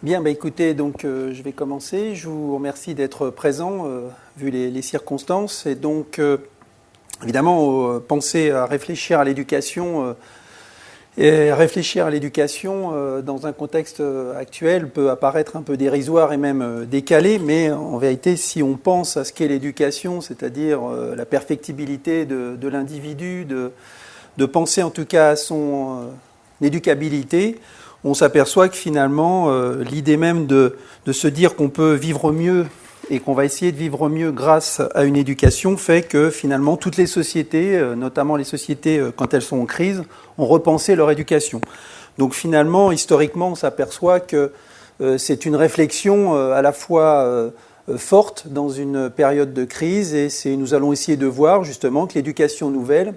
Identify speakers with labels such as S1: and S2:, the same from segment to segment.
S1: Bien, écoutez, donc je vais commencer. Je vous remercie d'être présent, vu les circonstances. Et donc, évidemment, penser à réfléchir à l'éducation dans un contexte actuel peut apparaître un peu dérisoire et même décalé, mais en vérité, si on pense à ce qu'est l'éducation, c'est-à-dire la perfectibilité de l'individu, de penser en tout cas à son éducabilité, on s'aperçoit que finalement, l'idée même de se dire qu'on peut vivre mieux et qu'on va essayer de vivre mieux grâce à une éducation fait que finalement toutes les sociétés, notamment les sociétés quand elles sont en crise, ont repensé leur éducation. Donc finalement, historiquement, on s'aperçoit que c'est une réflexion à la fois forte dans une période de crise et nous allons essayer de voir justement que l'éducation nouvelle,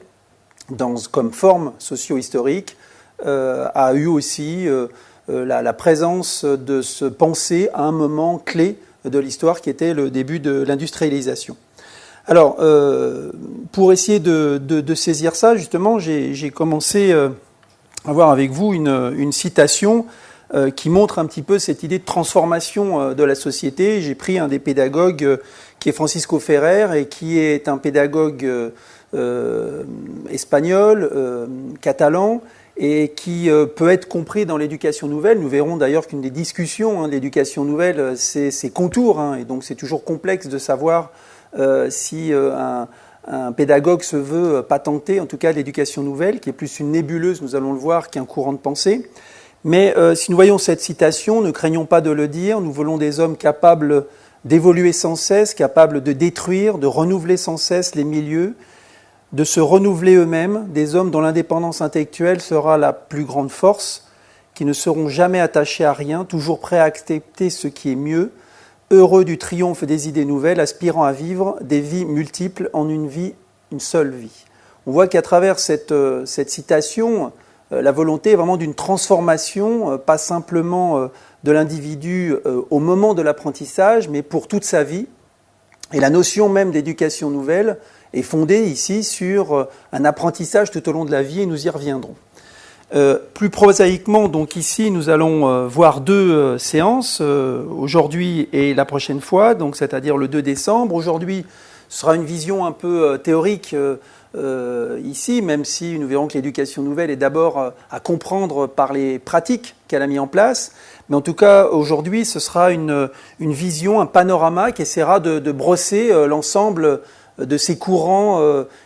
S1: comme forme socio-historique, a eu aussi la présence de se penser à un moment clé de l'histoire qui était le début de l'industrialisation. Alors, pour essayer de saisir ça, justement, j'ai commencé à voir avec vous une citation qui montre un petit peu cette idée de transformation de la société. J'ai pris un des pédagogues qui est Francisco Ferrer et qui est un pédagogue espagnol, catalan, et qui peut être compris dans l'éducation nouvelle. Nous verrons d'ailleurs qu'une des discussions de l'éducation nouvelle, c'est ses contours, et donc c'est toujours complexe de savoir si un pédagogue se veut patenter, en tout cas l'éducation nouvelle, qui est plus une nébuleuse, nous allons le voir, qu'un courant de pensée. Mais si nous voyons cette citation, ne craignons pas de le dire, nous voulons des hommes capables d'évoluer sans cesse, capables de détruire, de renouveler sans cesse les milieux, de se renouveler eux-mêmes, des hommes dont l'indépendance intellectuelle sera la plus grande force, qui ne seront jamais attachés à rien, toujours prêts à accepter ce qui est mieux, heureux du triomphe des idées nouvelles, aspirant à vivre des vies multiples en une seule vie. On voit qu'à travers cette citation, la volonté est vraiment d'une transformation, pas simplement de l'individu au moment de l'apprentissage, mais pour toute sa vie. Et la notion même d'éducation nouvelle est fondée ici sur un apprentissage tout au long de la vie, et nous y reviendrons. Plus prosaïquement, donc ici, nous allons voir deux séances, aujourd'hui et la prochaine fois, donc c'est-à-dire le 2 décembre. Aujourd'hui, ce sera une vision un peu théorique ici, même si nous verrons que l'éducation nouvelle est d'abord à comprendre par les pratiques qu'elle a mis en place. Mais en tout cas, aujourd'hui, ce sera une vision, un panorama qui essaiera de brosser l'ensemble de ces courants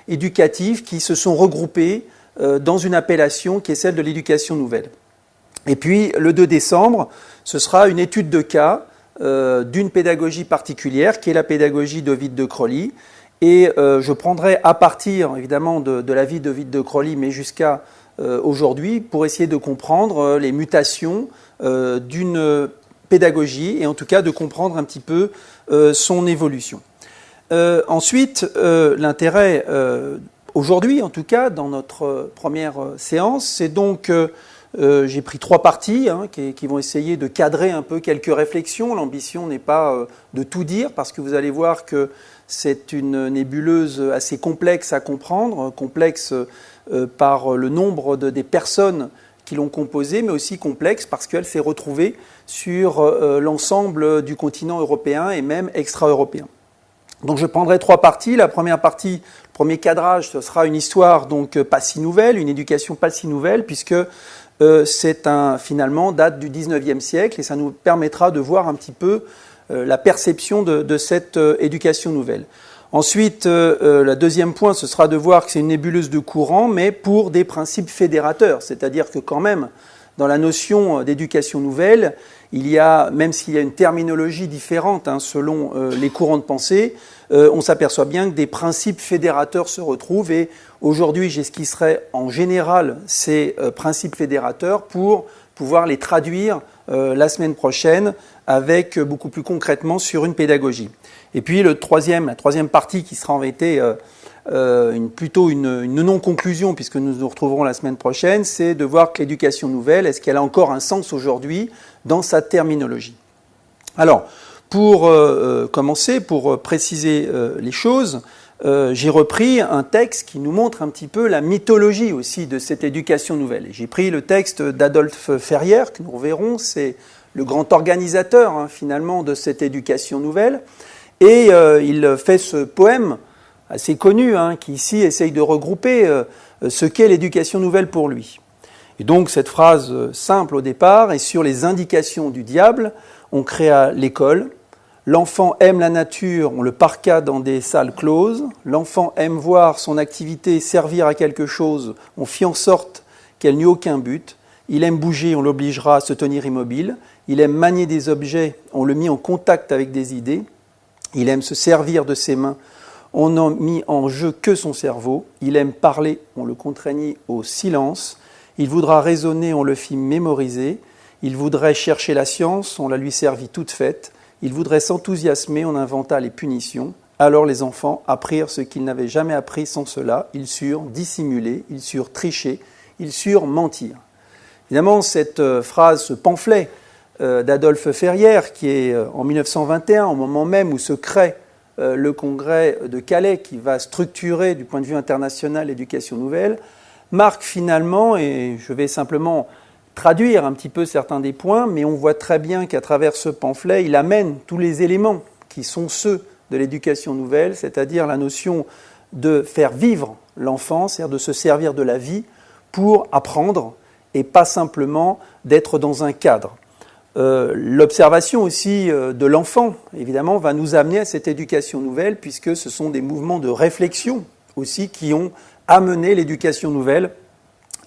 S1: éducatifs qui se sont regroupés dans une appellation qui est celle de l'éducation nouvelle. Et puis, le 2 décembre, ce sera une étude de cas d'une pédagogie particulière, qui est la pédagogie d'Ovide de Crowley. Et je prendrai à partir, évidemment, de la vie d'Ovide de Crowley, mais jusqu'à aujourd'hui, pour essayer de comprendre les mutations d'une pédagogie, et en tout cas de comprendre un petit peu son évolution. Ensuite, l'intérêt, aujourd'hui en tout cas, dans notre première séance, c'est donc, j'ai pris 3 parties qui vont essayer de cadrer un peu quelques réflexions. L'ambition n'est pas de tout dire, parce que vous allez voir que c'est une nébuleuse assez complexe à comprendre, complexe par le nombre des personnes qui l'ont composée, mais aussi complexe parce qu'elle s'est retrouvée sur l'ensemble du continent européen et même extra-européen. Donc je prendrai 3 parties. La première partie, le premier cadrage, ce sera une histoire donc pas si nouvelle, une éducation pas si nouvelle, puisque finalement date du 19e siècle, et ça nous permettra de voir un petit peu la perception de cette éducation nouvelle. Ensuite, le deuxième point, ce sera de voir que c'est une nébuleuse de courant, mais pour des principes fédérateurs, c'est-à-dire que quand même, dans la notion d'éducation nouvelle, il y a, même s'il y a une terminologie différente selon les courants de pensée, on s'aperçoit bien que des principes fédérateurs se retrouvent, et aujourd'hui j'esquisserai en général ces principes fédérateurs pour pouvoir les traduire la semaine prochaine avec beaucoup plus concrètement sur une pédagogie. Et puis la troisième partie qui sera en vérité plutôt une non-conclusion, puisque nous nous retrouverons la semaine prochaine, c'est de voir que l'éducation nouvelle, est-ce qu'elle a encore un sens aujourd'hui dans sa terminologie. Alors, pour commencer, pour préciser les choses, j'ai repris un texte qui nous montre un petit peu la mythologie aussi de cette éducation nouvelle. J'ai pris le texte d'Adolphe Ferrière, que nous reverrons, c'est le grand organisateur finalement de cette éducation nouvelle. Et il fait ce poème assez connu qui ici essaye de regrouper ce qu'est l'éducation nouvelle pour lui. Et donc cette phrase simple au départ est sur les indications du diable. On créa l'école. L'enfant aime la nature, on le parqua dans des salles closes. L'enfant aime voir son activité servir à quelque chose, on fit en sorte qu'elle n'eût aucun but. Il aime bouger, on l'obligera à se tenir immobile. Il aime manier des objets, on le mit en contact avec des idées. Il aime se servir de ses mains, on n'en mit en jeu que son cerveau. Il aime parler, on le contraignit au silence. Il voudra raisonner, on le fit mémoriser. Il voudrait chercher la science, on la lui servit toute faite. Il voudrait s'enthousiasmer, on inventa les punitions. Alors les enfants apprirent ce qu'ils n'avaient jamais appris sans cela. Ils surent dissimuler, ils surent tricher, ils surent mentir. Évidemment, cette phrase, ce pamphlet d'Adolphe Ferrière, qui est en 1921, au moment même où se crée le congrès de Calais, qui va structurer du point de vue international l'éducation nouvelle, marque finalement, et je vais simplement traduire un petit peu certains des points, mais on voit très bien qu'à travers ce pamphlet, il amène tous les éléments qui sont ceux de l'éducation nouvelle, c'est-à-dire la notion de faire vivre l'enfant, c'est-à-dire de se servir de la vie pour apprendre et pas simplement d'être dans un cadre. L'observation aussi de l'enfant, évidemment, va nous amener à cette éducation nouvelle, puisque ce sont des mouvements de réflexion aussi qui ont amené l'éducation nouvelle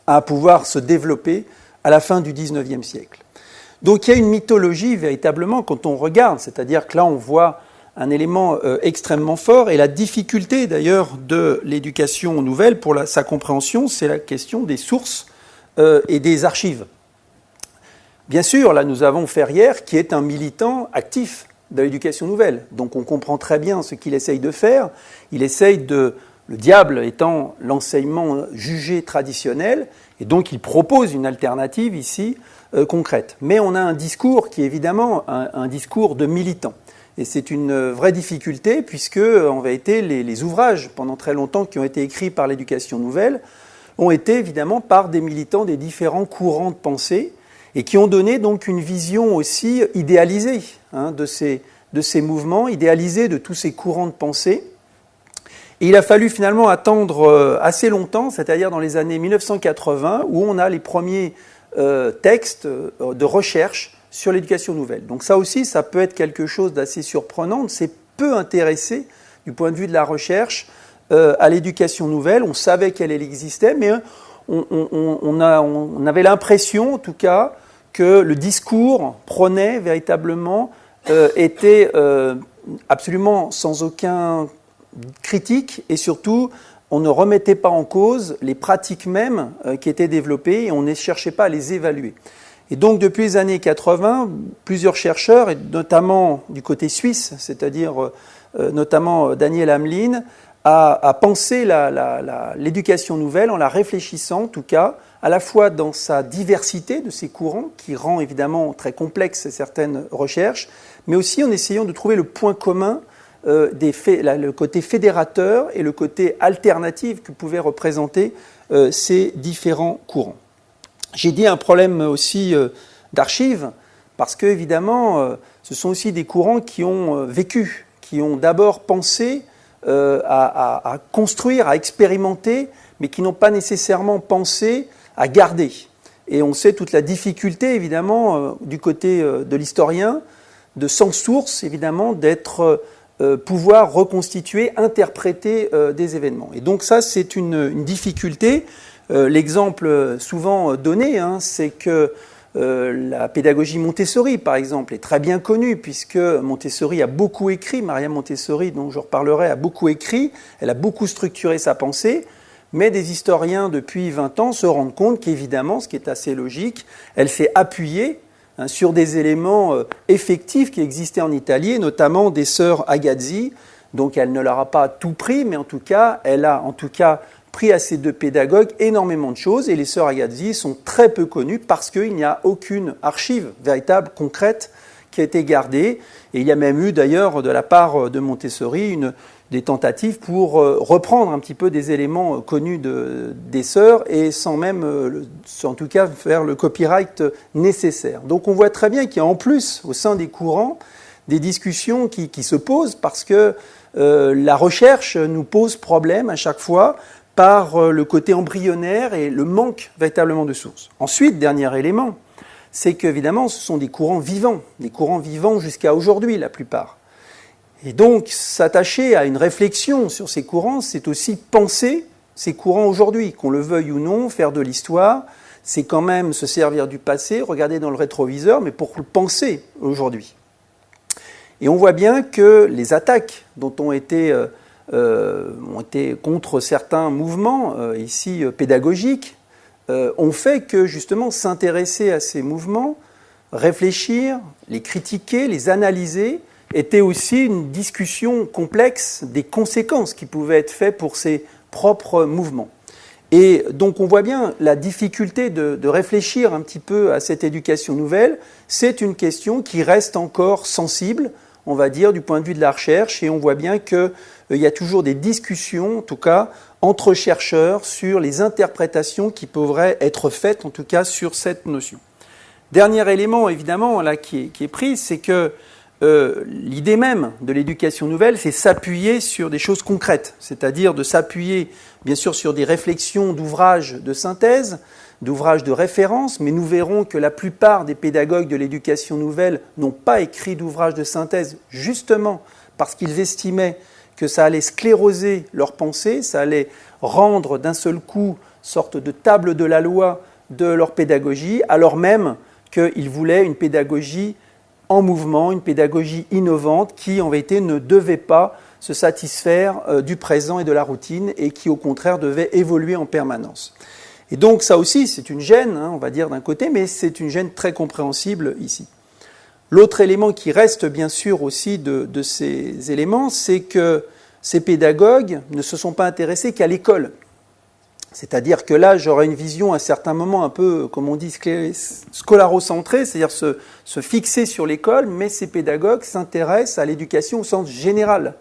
S1: à pouvoir se développer à la fin du XIXe siècle. Donc il y a une mythologie véritablement quand on regarde, c'est-à-dire que là on voit un élément extrêmement fort, et la difficulté d'ailleurs de l'éducation nouvelle pour sa compréhension, c'est la question des sources et des archives. Bien sûr, là nous avons Ferrière qui est un militant actif de l'éducation nouvelle, donc on comprend très bien ce qu'il essaye de faire. Il essaye de, le diable étant l'enseignement jugé traditionnel, et donc il propose une alternative ici concrète. Mais on a un discours qui est évidemment un discours de militant. Et c'est une vraie difficulté puisque, en vérité, les ouvrages, pendant très longtemps, qui ont été écrits par l'éducation nouvelle, ont été évidemment par des militants des différents courants de pensée et qui ont donné donc une vision aussi idéalisée de ces mouvements, idéalisée de tous ces courants de pensée. Et il a fallu finalement attendre assez longtemps, c'est-à-dire dans les années 1980, où on a les premiers textes de recherche sur l'éducation nouvelle. Donc ça aussi, ça peut être quelque chose d'assez surprenant. On s'est peu intéressé, du point de vue de la recherche, à l'éducation nouvelle. On savait qu'elle existait, mais on avait l'impression, en tout cas, que le discours prônait véritablement, était absolument sans aucun critique, et surtout, on ne remettait pas en cause les pratiques mêmes qui étaient développées et on ne cherchait pas à les évaluer. Et donc, depuis les années 80, plusieurs chercheurs, et notamment du côté suisse, c'est-à-dire notamment Daniel Hamlin, a pensé l'éducation nouvelle en la réfléchissant, en tout cas, à la fois dans sa diversité de ses courants, qui rend évidemment très complexe certaines recherches, mais aussi en essayant de trouver le point commun, le côté fédérateur et le côté alternatif que pouvaient représenter ces différents courants. J'ai dit un problème aussi d'archives, parce que évidemment, ce sont aussi des courants qui ont vécu, qui ont d'abord pensé à construire, à expérimenter, mais qui n'ont pas nécessairement pensé à garder. Et on sait toute la difficulté, évidemment, du côté de l'historien, de sans source, évidemment, d'être pouvoir reconstituer, interpréter des événements. Et donc ça, c'est une difficulté. L'exemple souvent donné, c'est que la pédagogie Montessori, par exemple, est très bien connue, puisque Montessori a beaucoup écrit, Maria Montessori, dont je reparlerai, a beaucoup écrit, elle a beaucoup structuré sa pensée, mais des historiens, depuis 20 ans, se rendent compte qu'évidemment, ce qui est assez logique, elle s'est appuyée sur des éléments effectifs qui existaient en Italie, et notamment des sœurs Agazzi. Donc elle ne leur a pas tout pris, mais en tout cas, elle a pris à ces deux pédagogues énormément de choses, et les sœurs Agazzi sont très peu connues parce qu'il n'y a aucune archive véritable, concrète, qui a été gardée. Et il y a même eu d'ailleurs de la part de Montessori des tentatives pour reprendre un petit peu des éléments connus des sœurs et sans même, en tout cas, faire le copyright nécessaire. Donc on voit très bien qu'il y a en plus, au sein des courants, des discussions qui se posent parce que la recherche nous pose problème à chaque fois par le côté embryonnaire et le manque véritablement de sources. Ensuite, dernier élément, c'est qu'évidemment, ce sont des courants vivants jusqu'à aujourd'hui, la plupart. Et donc, s'attacher à une réflexion sur ces courants, c'est aussi penser ces courants aujourd'hui, qu'on le veuille ou non, faire de l'histoire, c'est quand même se servir du passé, regarder dans le rétroviseur, mais pour le penser aujourd'hui. Et on voit bien que les attaques dont ont été contre certains mouvements, ici pédagogiques, ont fait que justement s'intéresser à ces mouvements, réfléchir, les critiquer, les analyser, était aussi une discussion complexe des conséquences qui pouvaient être faites pour ces propres mouvements. Et donc on voit bien la difficulté de réfléchir un petit peu à cette éducation nouvelle. C'est une question qui reste encore sensible, on va dire, du point de vue de la recherche, et on voit bien qu'il y a toujours des discussions, en tout cas, entre chercheurs sur les interprétations qui pourraient être faites, en tout cas, sur cette notion. Dernier élément, évidemment, là, qui est pris, c'est que l'idée même de l'éducation nouvelle, c'est s'appuyer sur des choses concrètes, c'est-à-dire de s'appuyer, bien sûr, sur des réflexions d'ouvrages de synthèse, d'ouvrages de référence, mais nous verrons que la plupart des pédagogues de l'éducation nouvelle n'ont pas écrit d'ouvrages de synthèse, justement parce qu'ils estimaient que ça allait scléroser leur pensée, ça allait rendre d'un seul coup sorte de table de la loi de leur pédagogie, alors même qu'ils voulaient une pédagogie en mouvement, une pédagogie innovante qui, en vérité, ne devait pas se satisfaire du présent et de la routine et qui, au contraire, devait évoluer en permanence. Et donc, ça aussi, c'est une gêne, on va dire, d'un côté, mais c'est une gêne très compréhensible ici. L'autre élément qui reste, bien sûr, aussi de ces éléments, c'est que ces pédagogues ne se sont pas intéressés qu'à l'école. C'est-à-dire que là, j'aurais une vision à certains moments un peu, comme on dit, scolarocentrée, c'est-à-dire se fixer sur l'école, mais ces pédagogues s'intéressent à l'éducation au sens général.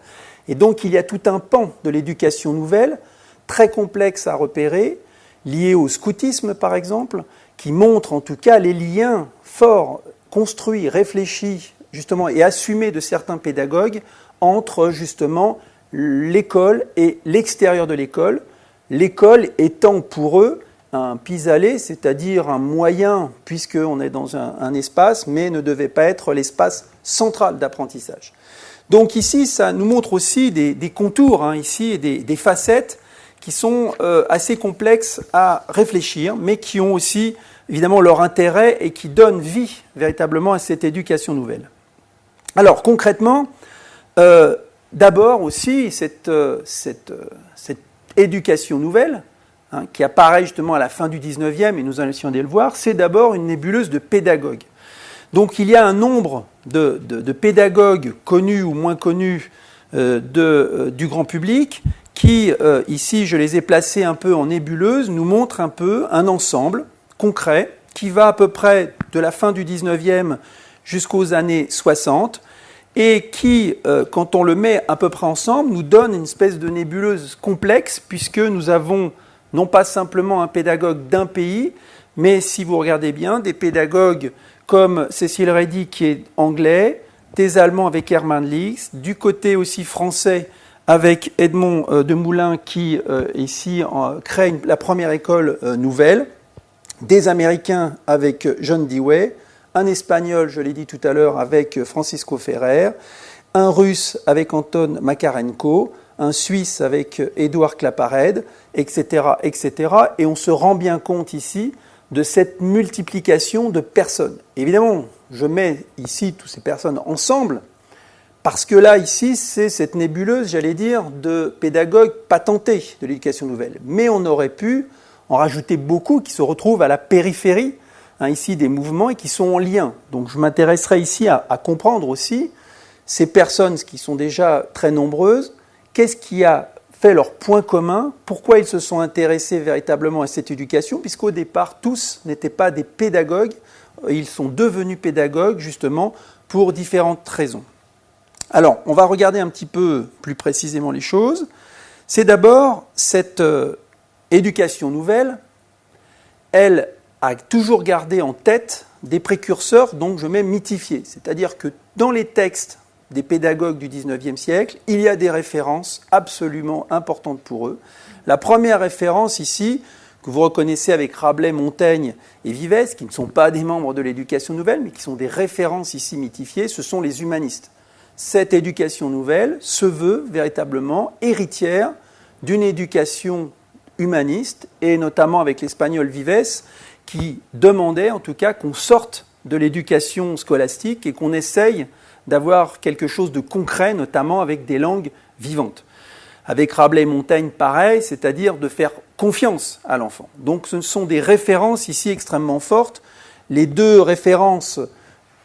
S1: Et donc, il y a tout un pan de l'éducation nouvelle, très complexe à repérer, lié au scoutisme, par exemple, qui montre en tout cas les liens forts, construits, réfléchis, justement, et assumés de certains pédagogues entre, justement, l'école et l'extérieur de l'école, l'école étant pour eux un pis-aller, c'est-à-dire un moyen, puisqu'on est dans un espace, mais ne devait pas être l'espace central d'apprentissage. Donc ici, ça nous montre aussi des contours, ici, et des facettes qui sont assez complexes à réfléchir, mais qui ont aussi, évidemment, leur intérêt et qui donnent vie, véritablement, à cette éducation nouvelle. Alors, concrètement, d'abord aussi, cette éducation nouvelle, qui apparaît justement à la fin du 19e, et nous allons de le voir, c'est d'abord une nébuleuse de pédagogues. Donc il y a un nombre de pédagogues connus ou moins connus du grand public qui, ici je les ai placés un peu en nébuleuse, nous montrent un peu un ensemble concret qui va à peu près de la fin du 19e jusqu'aux années 60, et qui, quand on le met à peu près ensemble, nous donne une espèce de nébuleuse complexe, puisque nous avons non pas simplement un pédagogue d'un pays, mais si vous regardez bien, des pédagogues comme Cécile Reddy qui est anglais, des Allemands avec Hermann Lix, du côté aussi français avec Edmond Demoulin qui, ici, crée la première école nouvelle, des Américains avec John Dewey, un Espagnol, je l'ai dit tout à l'heure, avec Francisco Ferrer, un Russe avec Anton Makarenko, un Suisse avec Édouard Claparède, etc., etc. Et on se rend bien compte ici de cette multiplication de personnes. Évidemment, je mets ici toutes ces personnes ensemble, parce que là, ici, c'est cette nébuleuse, j'allais dire, de pédagogues patentés de l'éducation nouvelle. Mais on aurait pu en rajouter beaucoup qui se retrouvent à la périphérie, ici, des mouvements et qui sont en lien. Donc je m'intéresserai ici à comprendre aussi ces personnes qui sont déjà très nombreuses, qu'est-ce qui a fait leur point commun, pourquoi ils se sont intéressés véritablement à cette éducation, puisqu'au départ, tous n'étaient pas des pédagogues, ils sont devenus pédagogues justement pour différentes raisons. Alors, on va regarder un petit peu plus précisément les choses. C'est d'abord cette éducation nouvelle, elle a toujours gardé en tête des précurseurs, donc je mets mythifiés. C'est-à-dire que dans les textes des pédagogues du XIXe siècle, il y a des références absolument importantes pour eux. La première référence ici, que vous reconnaissez avec Rabelais, Montaigne et Vives, qui ne sont pas des membres de l'éducation nouvelle, mais qui sont des références ici mythifiées, ce sont les humanistes. Cette éducation nouvelle se veut véritablement héritière d'une éducation humaniste, et notamment avec l'espagnol Vives, qui demandait en tout cas qu'on sorte de l'éducation scolastique et qu'on essaye d'avoir quelque chose de concret, notamment avec des langues vivantes. Avec Rabelais et Montaigne, pareil, c'est-à-dire de faire confiance à l'enfant. Donc ce sont des références ici extrêmement fortes. Les deux références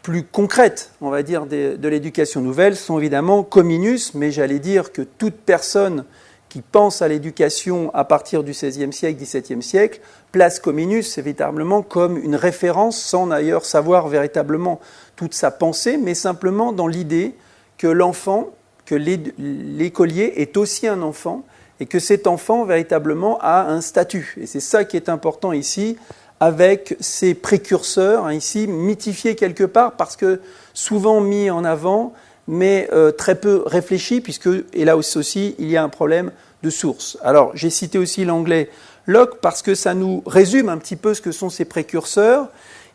S1: plus concrètes, on va dire, de l'éducation nouvelle sont évidemment Comenius, mais j'allais dire que toute personne qui pense à l'éducation à partir du XVIe siècle, XVIIe siècle, place Comenius véritablement comme une référence, sans d'ailleurs savoir véritablement toute sa pensée, mais simplement dans l'idée que l'enfant, que l'écolier est aussi un enfant, et que cet enfant véritablement a un statut. Et c'est ça qui est important ici, avec ces précurseurs, ici mythifiés quelque part, parce que souvent mis en avant, mais très peu réfléchi, puisque, et là aussi, il y a un problème de source. Alors, j'ai cité aussi l'anglais Locke, parce que ça nous résume un petit peu ce que sont ces précurseurs.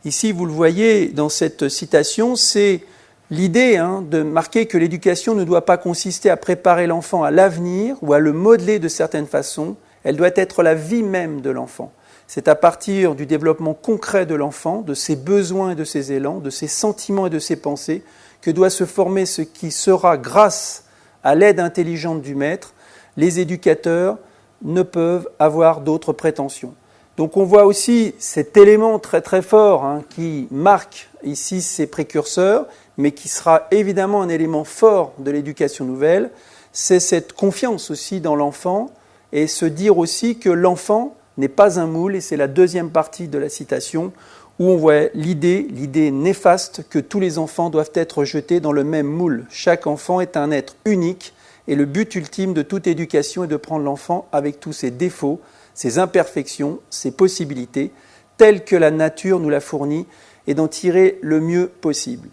S1: Ici, vous le voyez dans cette citation, c'est l'idée de marquer que l'éducation ne doit pas consister à préparer l'enfant à l'avenir ou à le modeler de certaines façons, elle doit être la vie même de l'enfant. C'est à partir du développement concret de l'enfant, de ses besoins et de ses élans, de ses sentiments et de ses pensées, que doit se former ce qui sera, grâce à l'aide intelligente du maître, les éducateurs ne peuvent avoir d'autres prétentions. Donc on voit aussi cet élément très très fort qui marque ici ces précurseurs, mais qui sera évidemment un élément fort de l'éducation nouvelle, c'est cette confiance aussi dans l'enfant et se dire aussi que l'enfant n'est pas un moule, et c'est la deuxième partie de la citation, où on voit l'idée néfaste que tous les enfants doivent être jetés dans le même moule. Chaque enfant est un être unique, et le but ultime de toute éducation est de prendre l'enfant avec tous ses défauts, ses imperfections, ses possibilités, telles que la nature nous l'a fournie, et d'en tirer le mieux possible.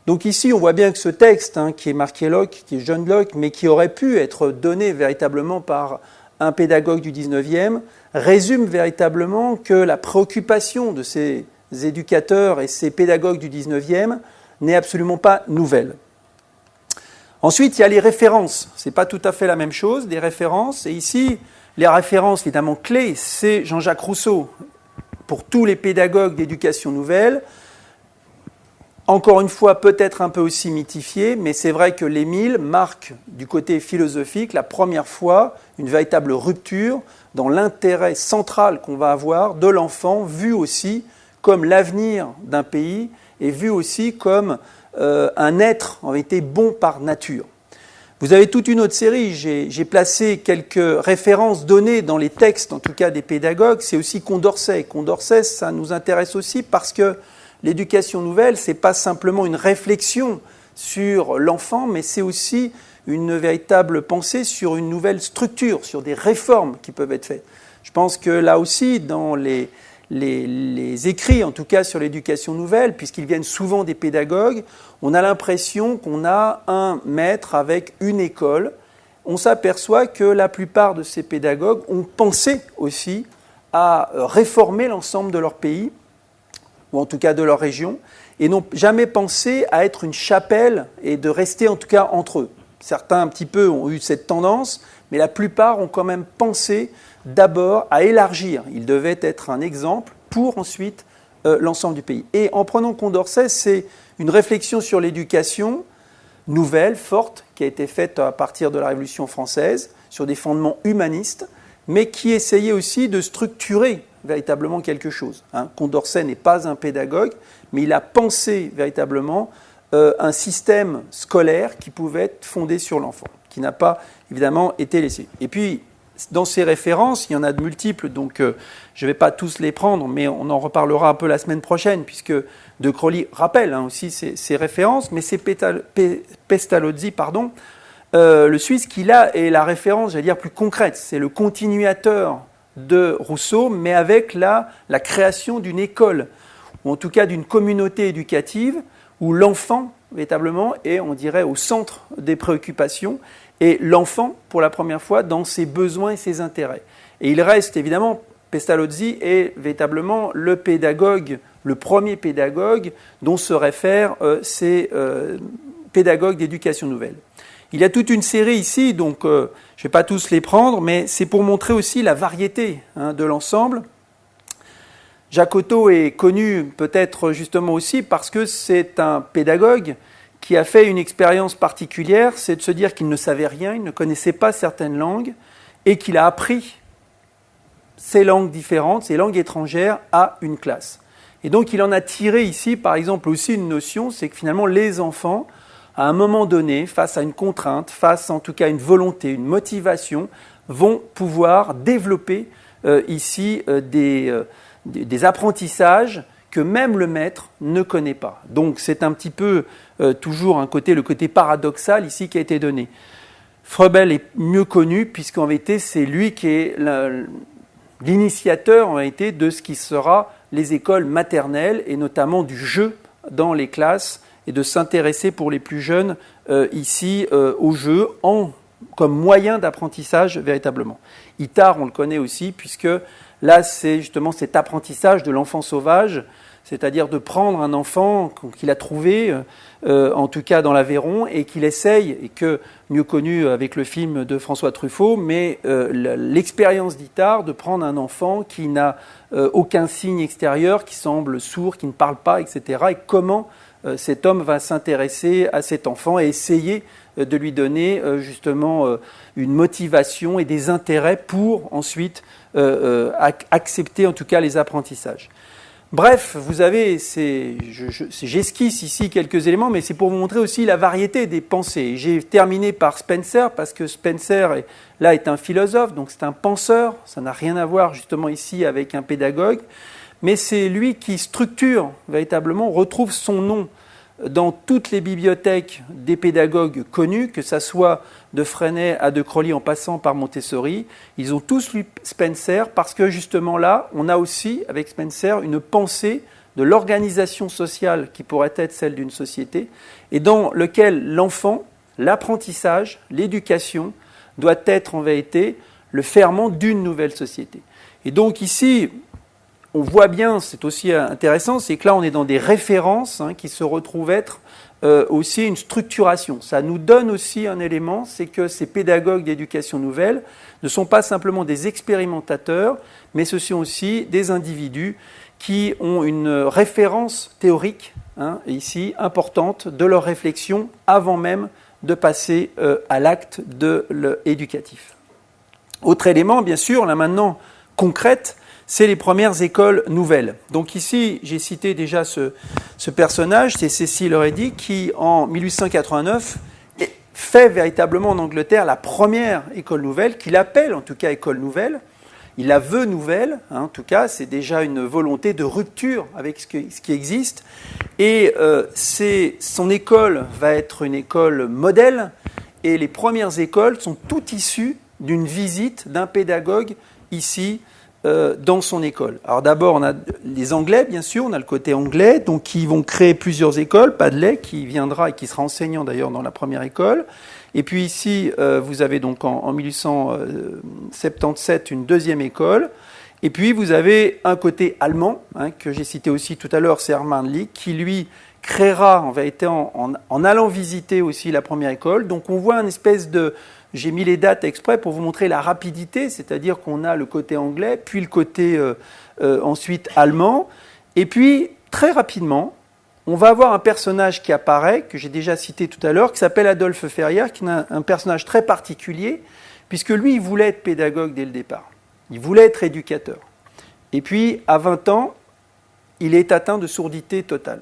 S1: Donc ici, on voit bien que ce texte, qui est marqué Locke, qui est John Locke, mais qui aurait pu être donné véritablement par un pédagogue du 19e, résume véritablement que la préoccupation de ces éducateurs et ces pédagogues du 19e n'est absolument pas nouvelle. Ensuite, il y a les références. Ce n'est pas tout à fait la même chose, des références. Et ici, les références évidemment clés, c'est Jean-Jacques Rousseau. Pour tous les pédagogues d'éducation nouvelle, encore une fois, peut-être un peu aussi mythifié, mais c'est vrai que l'Émile marque, du côté philosophique, la première fois une véritable rupture dans l'intérêt central qu'on va avoir de l'enfant, vu aussi comme l'avenir d'un pays et vu aussi comme un être, en réalité, bon par nature. Vous avez toute une autre série, j'ai placé quelques références données dans les textes, en tout cas des pédagogues, c'est aussi Condorcet. Condorcet, ça nous intéresse aussi parce que l'éducation nouvelle, ce n'est pas simplement une réflexion sur l'enfant, mais c'est aussi une véritable pensée sur une nouvelle structure, sur des réformes qui peuvent être faites. Je pense que là aussi, dans les écrits, en tout cas sur l'éducation nouvelle, puisqu'ils viennent souvent des pédagogues, on a l'impression qu'on a un maître avec une école. On s'aperçoit que la plupart de ces pédagogues ont pensé aussi à réformer l'ensemble de leur pays, ou en tout cas de leur région, et n'ont jamais pensé à être une chapelle et de rester en tout cas entre eux. Certains un petit peu ont eu cette tendance, mais la plupart ont quand même pensé d'abord à élargir. Ils devaient être un exemple pour ensuite l'ensemble du pays. Et en prenant Condorcet, c'est une réflexion sur l'éducation nouvelle, forte, qui a été faite à partir de la Révolution française, sur des fondements humanistes, mais qui essayait aussi de structurer véritablement quelque chose. Condorcet n'est pas un pédagogue, mais il a pensé véritablement un système scolaire qui pouvait être fondé sur l'enfant, qui n'a pas évidemment été laissé. Et puis, dans ces références, il y en a de multiples, donc je ne vais pas tous les prendre, mais on en reparlera un peu la semaine prochaine, puisque De Crowley rappelle aussi ces références, mais c'est Pestalozzi, le Suisse, qui là est la référence, j'allais dire, plus concrète. C'est le continuateur de Rousseau, mais avec la création d'une école, ou en tout cas d'une communauté éducative, où l'enfant, véritablement, est, on dirait, au centre des préoccupations, et l'enfant, pour la première fois, dans ses besoins et ses intérêts. Et il reste, évidemment, Pestalozzi est véritablement le pédagogue, le premier pédagogue dont se réfèrent ces pédagogues d'éducation nouvelle. Il y a toute une série ici, donc je ne vais pas tous les prendre, mais c'est pour montrer aussi la variété de l'ensemble. Jacques Otto est connu peut-être justement aussi parce que c'est un pédagogue qui a fait une expérience particulière, c'est de se dire qu'il ne savait rien, il ne connaissait pas certaines langues, et qu'il a appris ces langues différentes, ces langues étrangères, à une classe. Et donc il en a tiré ici, par exemple, aussi une notion, c'est que finalement les enfants, à un moment donné, face à une contrainte, face en tout cas à une volonté, une motivation, vont pouvoir développer ici des apprentissages que même le maître ne connaît pas. Donc c'est un petit peu toujours le côté paradoxal ici qui a été donné. Froebel est mieux connu puisqu'en vérité c'est lui qui est l'initiateur en vérité de ce qui sera les écoles maternelles et notamment du jeu dans les classes et de s'intéresser pour les plus jeunes ici au jeu comme moyen d'apprentissage véritablement. Itard, on le connaît aussi puisque là c'est justement cet apprentissage de l'enfant sauvage, c'est-à-dire de prendre un enfant qu'il a trouvé, en tout cas dans l'Aveyron, et qu'il essaye, et que, mieux connu avec le film de François Truffaut, mais l'expérience d'Itard de prendre un enfant qui n'a aucun signe extérieur, qui semble sourd, qui ne parle pas, etc., et comment cet homme va s'intéresser à cet enfant et essayer de lui donner justement une motivation et des intérêts pour ensuite accepter en tout cas les apprentissages. Bref, vous avez, j'esquisse ici quelques éléments, mais c'est pour vous montrer aussi la variété des pensées. J'ai terminé par Spencer, parce que Spencer, là, est un philosophe, donc c'est un penseur, ça n'a rien à voir justement ici avec un pédagogue, mais c'est lui qui structure, véritablement, retrouve son nom dans toutes les bibliothèques des pédagogues connus, que ça soit de Freinet à De Crowley en passant par Montessori, ils ont tous lu Spencer parce que justement là, on a aussi avec Spencer une pensée de l'organisation sociale qui pourrait être celle d'une société et dans lequel l'enfant, l'apprentissage, l'éducation doit être en vérité le ferment d'une nouvelle société. Et donc ici, on voit bien, c'est aussi intéressant, c'est que là on est dans des références qui se retrouvent être aussi une structuration. Ça nous donne aussi un élément, c'est que ces pédagogues d'éducation nouvelle ne sont pas simplement des expérimentateurs, mais ce sont aussi des individus qui ont une référence théorique, ici, importante, de leur réflexion avant même de passer à l'acte de l'éducatif. Autre élément, bien sûr, là maintenant, concrète, c'est les premières écoles nouvelles. Donc ici, j'ai cité déjà ce personnage, c'est Cecil Reddy, qui en 1889 fait véritablement en Angleterre la première école nouvelle, qu'il appelle en tout cas école nouvelle. Il la veut nouvelle, en tout cas, c'est déjà une volonté de rupture avec ce qui existe. Et son école va être une école modèle, et les premières écoles sont toutes issues d'une visite d'un pédagogue ici, dans son école. Alors d'abord, on a les Anglais, bien sûr, on a le côté anglais, donc qui vont créer plusieurs écoles, Padley qui viendra et qui sera enseignant d'ailleurs dans la première école. Et puis ici, vous avez donc en 1877 une deuxième école. Et puis vous avez un côté allemand, que j'ai cité aussi tout à l'heure, c'est Hermann Lick, qui lui créera en vérité en allant visiter aussi la première école. Donc on voit une espèce de... J'ai mis les dates exprès pour vous montrer la rapidité, c'est-à-dire qu'on a le côté anglais, puis le côté ensuite allemand. Et puis, très rapidement, on va avoir un personnage qui apparaît, que j'ai déjà cité tout à l'heure, qui s'appelle Adolphe Ferrière, qui est un personnage très particulier, puisque lui, il voulait être pédagogue dès le départ. Il voulait être éducateur. Et puis, à 20 ans, il est atteint de surdité totale.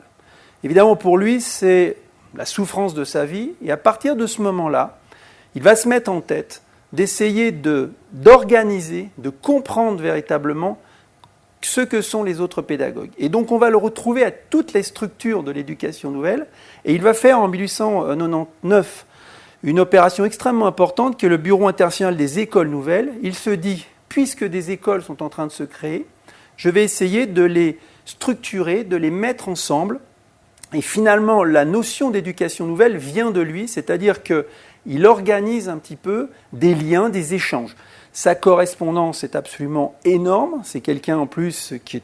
S1: Évidemment, pour lui, c'est la souffrance de sa vie. Et à partir de ce moment-là, il va se mettre en tête d'essayer d'organiser, de comprendre véritablement ce que sont les autres pédagogues. Et donc on va le retrouver à toutes les structures de l'éducation nouvelle, et il va faire en 1899 une opération extrêmement importante qui est le Bureau international des écoles nouvelles. Il se dit, puisque des écoles sont en train de se créer, je vais essayer de les structurer, de les mettre ensemble. Et finalement, la notion d'éducation nouvelle vient de lui, c'est-à-dire qu'il organise un petit peu des liens, des échanges. Sa correspondance est absolument énorme. C'est quelqu'un en plus qui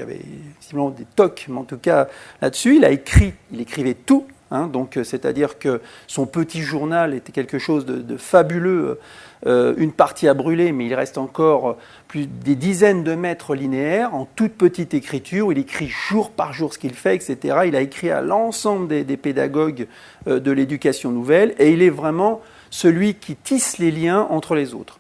S1: avait visiblement des tocs, mais en tout cas là-dessus, il écrivait tout. Donc, c'est-à-dire que son petit journal était quelque chose de fabuleux, une partie à brûler, mais il reste encore plus des dizaines de mètres linéaires en toute petite écriture, où il écrit jour par jour ce qu'il fait, etc. Il a écrit à l'ensemble des pédagogues de l'éducation nouvelle, et il est vraiment celui qui tisse les liens entre les autres.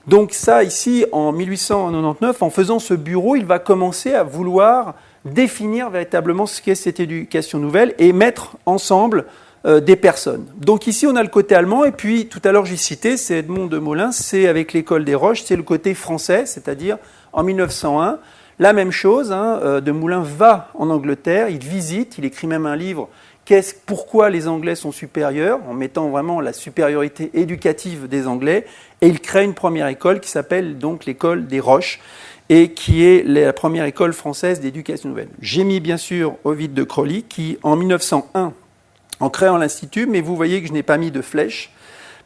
S1: Donc ça, ici, en 1899, en faisant ce bureau, il va commencer à vouloir définir véritablement ce qu'est cette éducation nouvelle et mettre ensemble des personnes. Donc ici, on a le côté allemand, et puis tout à l'heure, j'ai cité, c'est Edmond de Molins, c'est avec l'école des Roches, c'est le côté français, c'est-à-dire en 1901, la même chose, de Moulins va en Angleterre, il visite, il écrit même un livre, pourquoi les Anglais sont supérieurs, en mettant vraiment la supériorité éducative des Anglais, et il crée une première école qui s'appelle donc l'école des Roches, et qui est la première école française d'éducation nouvelle. J'ai mis bien sûr Ovide de Crowley, qui en 1901, en créant l'Institut, mais vous voyez que je n'ai pas mis de flèche,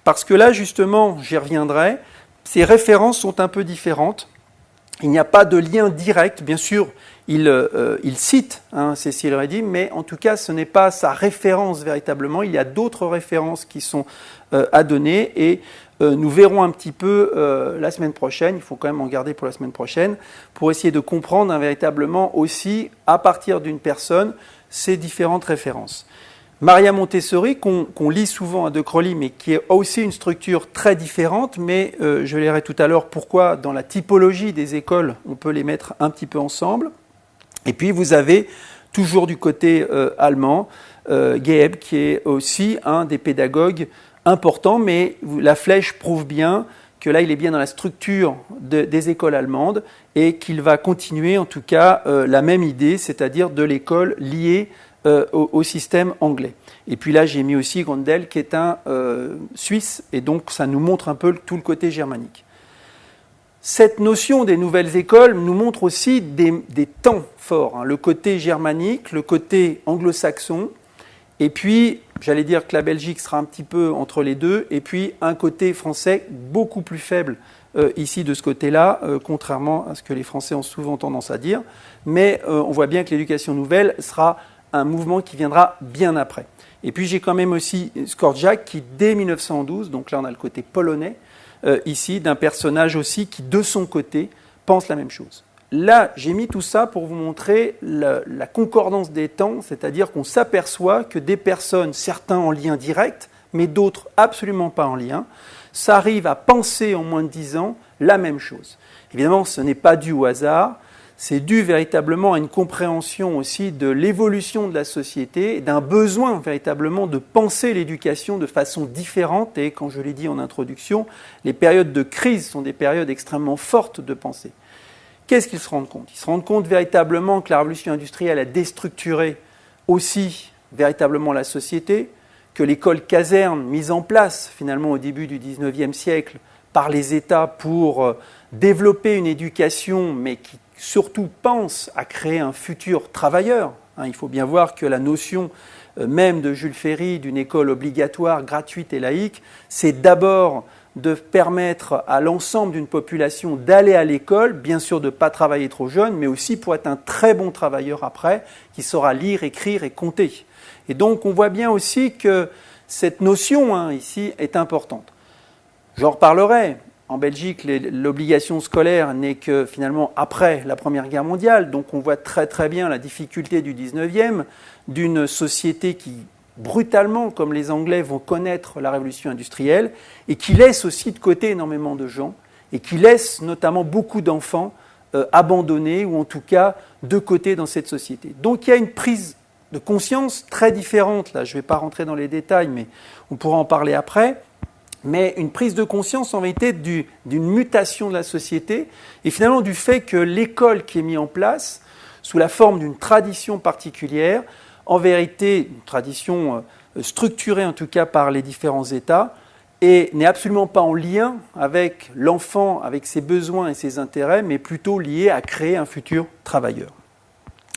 S1: parce que là justement, j'y reviendrai, ces références sont un peu différentes. Il n'y a pas de lien direct, bien sûr, il cite Cécile Reddy, mais en tout cas, ce n'est pas sa référence véritablement. Il y a d'autres références qui sont à donner, et nous verrons un petit peu la semaine prochaine, il faut quand même en garder pour la semaine prochaine, pour essayer de comprendre véritablement aussi, à partir d'une personne, ces différentes références. Maria Montessori, qu'on lit souvent à De Crowley, mais qui est aussi une structure très différente, mais je verrai tout à l'heure pourquoi dans la typologie des écoles, on peut les mettre un petit peu ensemble. Et puis vous avez, toujours du côté allemand, Geeb, qui est aussi un des pédagogues importants, mais la flèche prouve bien que là, il est bien dans la structure des écoles allemandes, et qu'il va continuer en tout cas la même idée, c'est-à-dire de l'école liée au système anglais. Et puis là, j'ai mis aussi Grondel, qui est un Suisse, et donc ça nous montre un peu tout le côté germanique. Cette notion des nouvelles écoles nous montre aussi des temps forts, le côté germanique, le côté anglo-saxon, et puis, j'allais dire que la Belgique sera un petit peu entre les deux, et puis un côté français beaucoup plus faible ici de ce côté-là, contrairement à ce que les Français ont souvent tendance à dire, mais on voit bien que l'éducation nouvelle sera un mouvement qui viendra bien après. Et puis j'ai quand même aussi Skorjak qui, dès 1912, donc là on a le côté polonais, ici, d'un personnage aussi qui, de son côté, pense la même chose. Là, j'ai mis tout ça pour vous montrer la concordance des temps, c'est-à-dire qu'on s'aperçoit que des personnes, certains en lien direct, mais d'autres absolument pas en lien, s'arrivent à penser en moins de 10 ans la même chose. Évidemment, ce n'est pas dû au hasard, c'est dû véritablement à une compréhension aussi de l'évolution de la société, d'un besoin véritablement de penser l'éducation de façon différente. Et quand je l'ai dit en introduction, les périodes de crise sont des périodes extrêmement fortes de pensée. Qu'est-ce qu'ils se rendent compte? Ils se rendent compte véritablement que la révolution industrielle a déstructuré aussi véritablement la société, que l'école caserne mise en place finalement au début du XIXe siècle par les États pour développer une éducation, mais qui surtout pense à créer un futur travailleur. Il faut bien voir que la notion même de Jules Ferry d'une école obligatoire, gratuite et laïque, c'est d'abord de permettre à l'ensemble d'une population d'aller à l'école, bien sûr de ne pas travailler trop jeune, mais aussi pour être un très bon travailleur après, qui saura lire, écrire et compter. Et donc on voit bien aussi que cette notion ici est importante. J'en reparlerai. En Belgique, l'obligation scolaire n'est que finalement après la Première Guerre mondiale, donc on voit très très bien la difficulté du 19e, d'une société qui, brutalement, comme les Anglais vont connaître la révolution industrielle, et qui laisse aussi de côté énormément de gens, et qui laisse notamment beaucoup d'enfants abandonnés, ou en tout cas de côté dans cette société. Donc il y a une prise de conscience très différente, là je ne vais pas rentrer dans les détails, mais on pourra en parler après, mais une prise de conscience en vérité d'une mutation de la société et finalement du fait que l'école qui est mise en place, sous la forme d'une tradition particulière, en vérité une tradition structurée en tout cas par les différents États, et n'est absolument pas en lien avec l'enfant, avec ses besoins et ses intérêts, mais plutôt liée à créer un futur travailleur.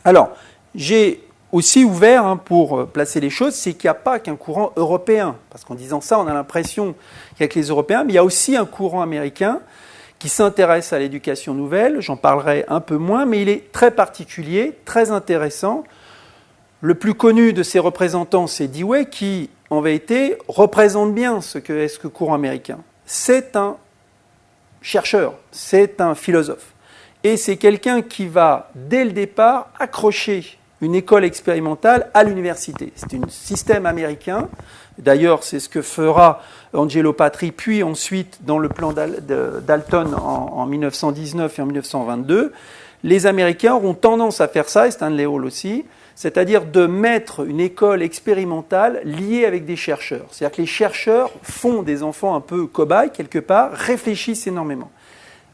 S1: Alors, j'ai aussi ouvert pour placer les choses, c'est qu'il n'y a pas qu'un courant européen, parce qu'en disant ça, on a l'impression qu'il n'y a que les Européens, mais il y a aussi un courant américain qui s'intéresse à l'éducation nouvelle, j'en parlerai un peu moins, mais il est très particulier, très intéressant. Le plus connu de ses représentants, c'est Dewey, qui, en vérité, représente bien ce qu'est ce courant américain. C'est un chercheur, c'est un philosophe. Et c'est quelqu'un qui va, dès le départ, accrocher une école expérimentale à l'université. C'est un système américain. D'ailleurs, c'est ce que fera Angelo Patri, puis ensuite, dans le plan Dalton en 1919 et en 1922, les Américains auront tendance à faire ça, et Stanley Hall aussi, c'est-à-dire de mettre une école expérimentale liée avec des chercheurs. C'est-à-dire que les chercheurs font des enfants un peu cobayes, quelque part, réfléchissent énormément.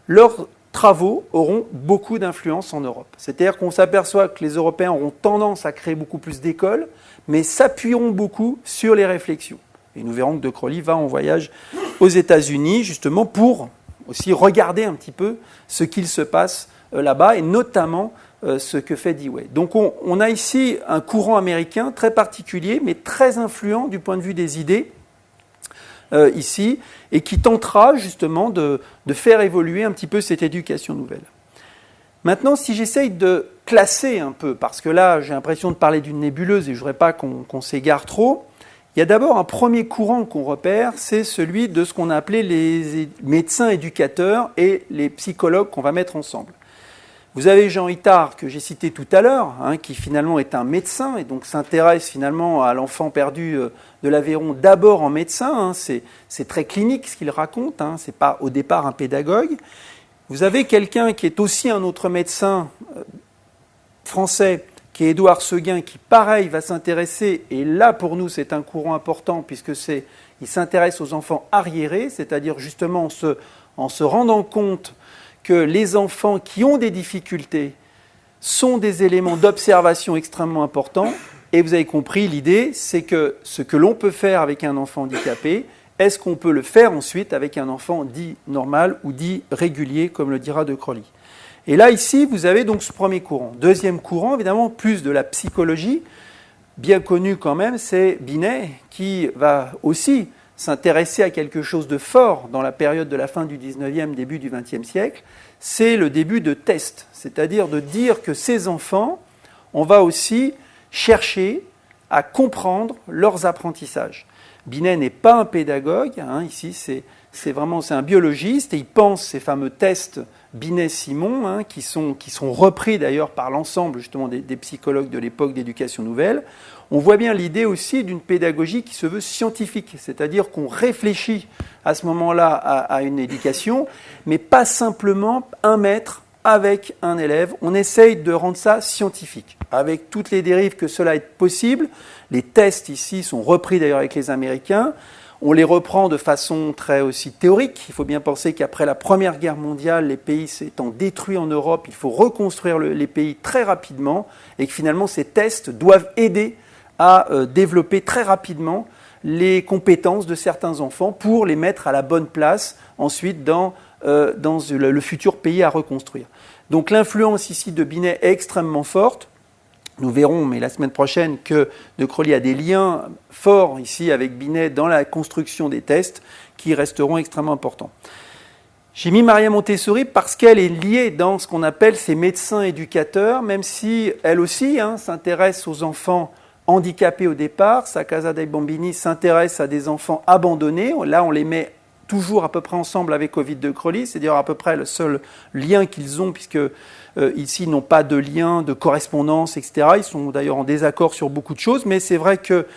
S1: Leurs travaux auront beaucoup d'influence en Europe. C'est-à-dire qu'on s'aperçoit que les Européens auront tendance à créer beaucoup plus d'écoles, mais s'appuieront beaucoup sur les réflexions. Et nous verrons que De Crowley va en voyage aux États-Unis, justement, pour aussi regarder un petit peu ce qu'il se passe là-bas, et notamment ce que fait Dewey. Donc on a ici un courant américain très particulier, mais très influent du point de vue des idées, ici, et qui tentera justement de faire évoluer un petit peu cette éducation nouvelle. Maintenant, si j'essaye de classer un peu, parce que là j'ai l'impression de parler d'une nébuleuse et je ne voudrais pas qu'on s'égare trop, il y a d'abord un premier courant qu'on repère, c'est celui de ce qu'on a appelé les médecins éducateurs et les psychologues qu'on va mettre ensemble. Vous avez Jean Itard, que j'ai cité tout à l'heure, qui finalement est un médecin et donc s'intéresse finalement à l'enfant perdu de l'Aveyron d'abord en médecin. C'est très clinique ce qu'il raconte, c'est pas au départ un pédagogue. Vous avez quelqu'un qui est aussi un autre médecin français, qui est Édouard Seguin, qui pareil va s'intéresser, et là pour nous c'est un courant important puisque il s'intéresse aux enfants arriérés, c'est-à-dire justement en se rendant compte que les enfants qui ont des difficultés sont des éléments d'observation extrêmement importants. Et vous avez compris, l'idée, c'est que ce que l'on peut faire avec un enfant handicapé, est-ce qu'on peut le faire ensuite avec un enfant dit normal ou dit régulier, comme le dira De Crowley. Et là, ici, vous avez donc ce premier courant. Deuxième courant, évidemment, plus de la psychologie, bien connu quand même, c'est Binet, qui va aussi s'intéresser à quelque chose de fort dans la période de la fin du 19e, début du 20e siècle, c'est le début de tests, c'est-à-dire de dire que ces enfants, on va aussi chercher à comprendre leurs apprentissages. Binet n'est pas un pédagogue, ici c'est un biologiste, et il pense ces fameux tests Binet-Simon, qui sont repris d'ailleurs par l'ensemble justement des psychologues de l'époque d'éducation nouvelle. On voit bien l'idée aussi d'une pédagogie qui se veut scientifique, c'est-à-dire qu'on réfléchit à ce moment-là à une éducation, mais pas simplement un maître avec un élève. On essaye de rendre ça scientifique, avec toutes les dérives que cela est possible. Les tests ici sont repris d'ailleurs avec les Américains. On les reprend de façon très aussi théorique. Il faut bien penser qu'après la Première Guerre mondiale, les pays s'étant détruits en Europe, il faut reconstruire les pays très rapidement, et que finalement ces tests doivent aider à développer très rapidement les compétences de certains enfants pour les mettre à la bonne place ensuite dans le futur pays à reconstruire. Donc l'influence ici de Binet est extrêmement forte. Nous verrons, mais la semaine prochaine, que De Crowley a des liens forts ici avec Binet dans la construction des tests qui resteront extrêmement importants. J'ai mis Maria Montessori parce qu'elle est liée dans ce qu'on appelle ces médecins éducateurs, même si elle aussi s'intéresse aux enfants handicapés au départ. Sa Casa dei Bambini s'intéresse à des enfants abandonnés. Là, on les met toujours à peu près ensemble avec Ovid de Crowley, c'est-à-dire à peu près le seul lien qu'ils ont, puisque ici, ils n'ont pas de lien, de correspondance, etc. Ils sont d'ailleurs en désaccord sur beaucoup de choses, mais c'est vrai que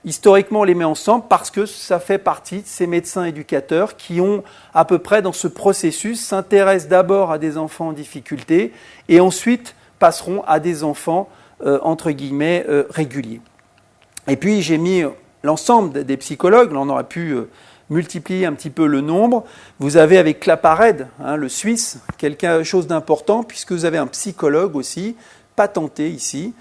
S1: historiquement, on les met ensemble parce que ça fait partie de ces médecins éducateurs qui ont, à peu près dans ce processus, s'intéressent d'abord à des enfants en difficulté et ensuite passeront à des enfants, entre guillemets, réguliers. Et puis, j'ai mis l'ensemble des psychologues, là on aurait pu multiplier un petit peu le nombre. Vous avez avec Claparède, le Suisse, quelque chose d'important, puisque vous avez un psychologue aussi, patenté ici,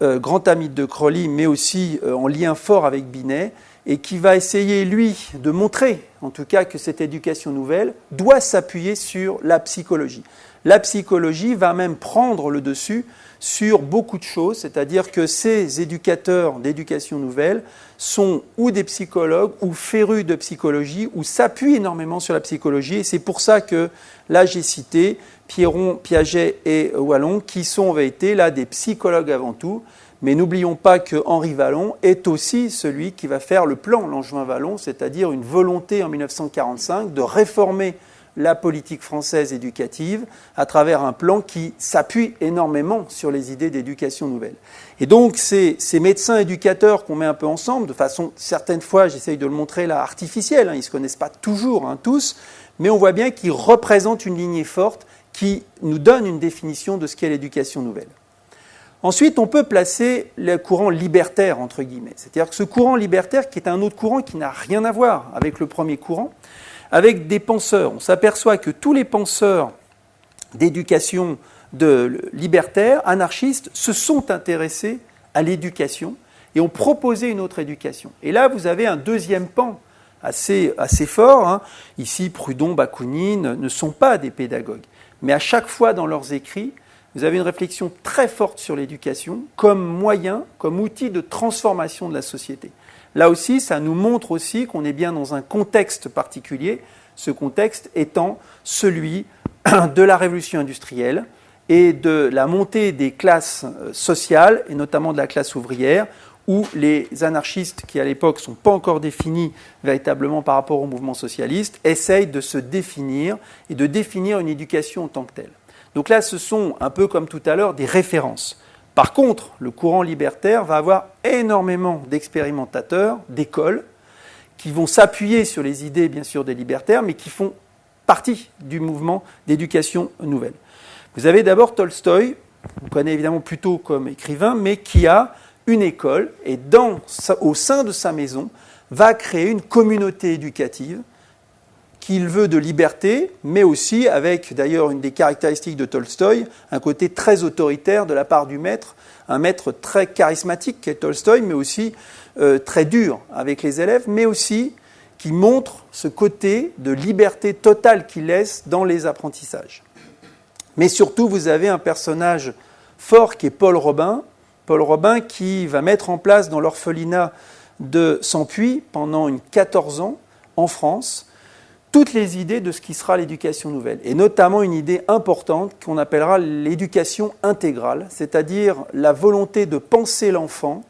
S1: grand ami de Crowley, mais aussi en lien fort avec Binet, et qui va essayer, lui, de montrer, en tout cas, que cette éducation nouvelle doit s'appuyer sur la psychologie. La psychologie va même prendre le dessus sur beaucoup de choses, c'est-à-dire que ces éducateurs d'éducation nouvelle sont ou des psychologues ou férus de psychologie ou s'appuient énormément sur la psychologie. Et c'est pour ça que là, j'ai cité Pierron, Piaget et Wallon, qui sont en vérité là des psychologues avant tout. Mais n'oublions pas que Henri Wallon est aussi celui qui va faire le plan Langevin-Wallon, c'est-à-dire une volonté en 1945 de réformer la politique française éducative à travers un plan qui s'appuie énormément sur les idées d'éducation nouvelle. Et donc, ces médecins éducateurs qu'on met un peu ensemble, de façon, certaines fois, j'essaye de le montrer là, artificielle, ils ne se connaissent pas toujours tous, mais on voit bien qu'ils représentent une lignée forte qui nous donne une définition de ce qu'est l'éducation nouvelle. Ensuite, on peut placer le courant libertaire, entre guillemets. C'est-à-dire que ce courant libertaire, qui est un autre courant qui n'a rien à voir avec le premier courant, avec des penseurs. On s'aperçoit que tous les penseurs d'éducation libertaire, anarchistes, se sont intéressés à l'éducation et ont proposé une autre éducation. Et là, vous avez un deuxième pan assez fort. Ici, Proudhon, Bakounine ne sont pas des pédagogues. Mais à chaque fois dans leurs écrits, vous avez une réflexion très forte sur l'éducation comme moyen, comme outil de transformation de la société. Là aussi, ça nous montre aussi qu'on est bien dans un contexte particulier, ce contexte étant celui de la révolution industrielle et de la montée des classes sociales, et notamment de la classe ouvrière, où les anarchistes, qui à l'époque ne sont pas encore définis véritablement par rapport au mouvement socialiste, essayent de se définir et de définir une éducation en tant que telle. Donc là, ce sont, un peu comme tout à l'heure, des références. Par contre, le courant libertaire va avoir énormément d'expérimentateurs, d'écoles, qui vont s'appuyer sur les idées, bien sûr, des libertaires, mais qui font partie du mouvement d'éducation nouvelle. Vous avez d'abord Tolstoï, on connaît évidemment plutôt comme écrivain, mais qui a une école et au sein de sa maison va créer une communauté éducative qu'il veut de liberté, mais aussi avec, d'ailleurs, une des caractéristiques de Tolstoï, un côté très autoritaire de la part du maître, un maître très charismatique qu'est Tolstoï, mais aussi très dur avec les élèves, mais aussi qui montre ce côté de liberté totale qu'il laisse dans les apprentissages. Mais surtout, vous avez un personnage fort qui est Paul Robin qui va mettre en place dans l'orphelinat de Sampuy pendant 14 ans en France, toutes les idées de ce qui sera l'éducation nouvelle, et notamment une idée importante qu'on appellera l'éducation intégrale, c'est-à-dire la volonté de penser l'enfant,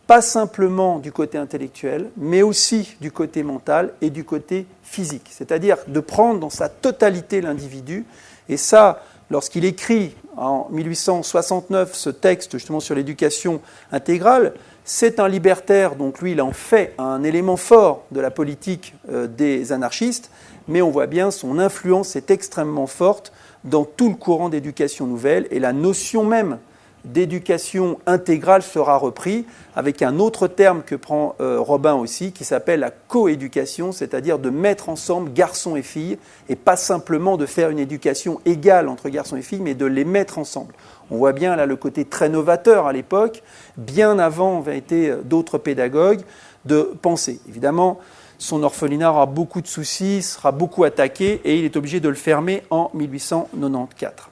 S1: pas simplement du côté intellectuel, mais aussi du côté mental et du côté physique, c'est-à-dire de prendre dans sa totalité l'individu, et ça, lorsqu'il écrit en 1869 ce texte justement sur l'éducation intégrale, c'est un libertaire, donc lui il en fait un élément fort de la politique des anarchistes, mais on voit bien son influence est extrêmement forte dans tout le courant d'éducation nouvelle et la notion même d'éducation intégrale sera reprise avec un autre terme que prend Robin aussi qui s'appelle la coéducation, c'est-à-dire de mettre ensemble garçons et filles et pas simplement de faire une éducation égale entre garçons et filles mais de les mettre ensemble. On voit bien là le côté très novateur à l'époque, bien avant en vérité d'autres pédagogues, de penser. Évidemment, son orphelinat aura beaucoup de soucis, sera beaucoup attaqué et il est obligé de le fermer en 1894.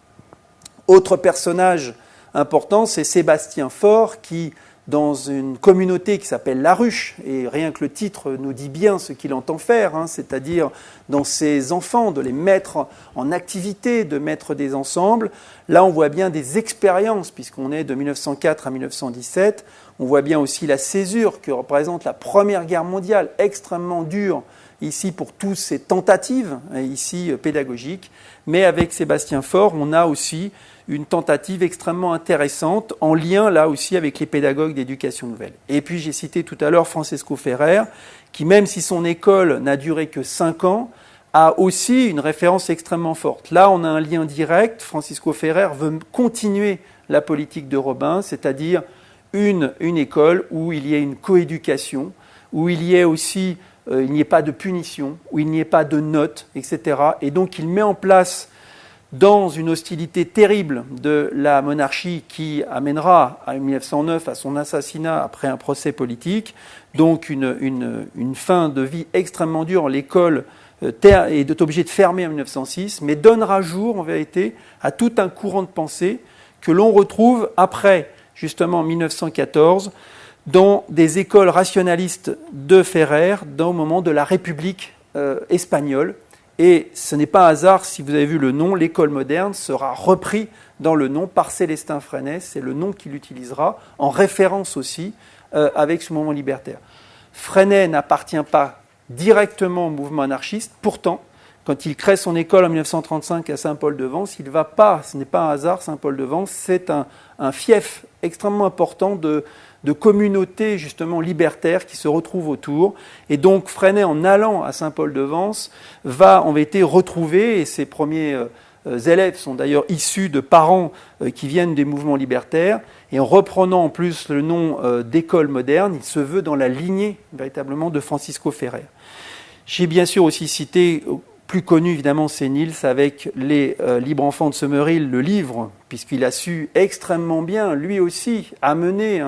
S1: Autre personnage important, c'est Sébastien Faure qui, dans une communauté qui s'appelle La Ruche, et rien que le titre nous dit bien ce qu'il entend faire, c'est-à-dire dans ses enfants, de les mettre en activité, de mettre des ensembles. Là, on voit bien des expériences, puisqu'on est de 1904 à 1917. On voit bien aussi la césure que représente la Première Guerre mondiale, extrêmement dure ici pour toutes ces tentatives, ici pédagogiques. Mais avec Sébastien Faure, on a aussi une tentative extrêmement intéressante, en lien là aussi avec les pédagogues d'éducation nouvelle. Et puis j'ai cité tout à l'heure Francesco Ferrer, qui même si son école n'a duré que 5 ans, a aussi une référence extrêmement forte. Là, on a un lien direct. Francisco Ferrer veut continuer la politique de Robin, c'est-à-dire une école où il y ait une coéducation, où il y ait aussi il n'y ait pas de punition, où il n'y ait pas de notes, etc. Et donc il met en place, dans une hostilité terrible de la monarchie qui amènera en 1909 à son assassinat après un procès politique, donc une fin de vie extrêmement dure. L'école est obligée de fermer en 1906, mais donnera jour en vérité à tout un courant de pensée que l'on retrouve après, justement en 1914, dans des écoles rationalistes de Ferrer, au moment de la République espagnole. Et ce n'est pas un hasard, si vous avez vu le nom, l'école moderne sera repris dans le nom par Célestin Fresnel, c'est le nom qu'il utilisera, en référence aussi avec ce mouvement libertaire. Fresnel n'appartient pas directement au mouvement anarchiste, pourtant, quand il crée son école en 1935 à Saint-Paul-de-Vence, il ne va pas, ce n'est pas un hasard, Saint-Paul-de-Vence, c'est un fief extrêmement important de communautés justement libertaires qui se retrouvent autour. Et donc Fresnel, en allant à Saint-Paul-de-Vence, va en vérité retrouver, et ses premiers élèves sont d'ailleurs issus de parents qui viennent des mouvements libertaires, et en reprenant en plus le nom d'école moderne, il se veut dans la lignée véritablement de Francisco Ferrer. J'ai bien sûr aussi cité, plus connu évidemment, c'est Niels avec les Libres enfants de Summerhill, le livre, puisqu'il a su extrêmement bien, lui aussi, amener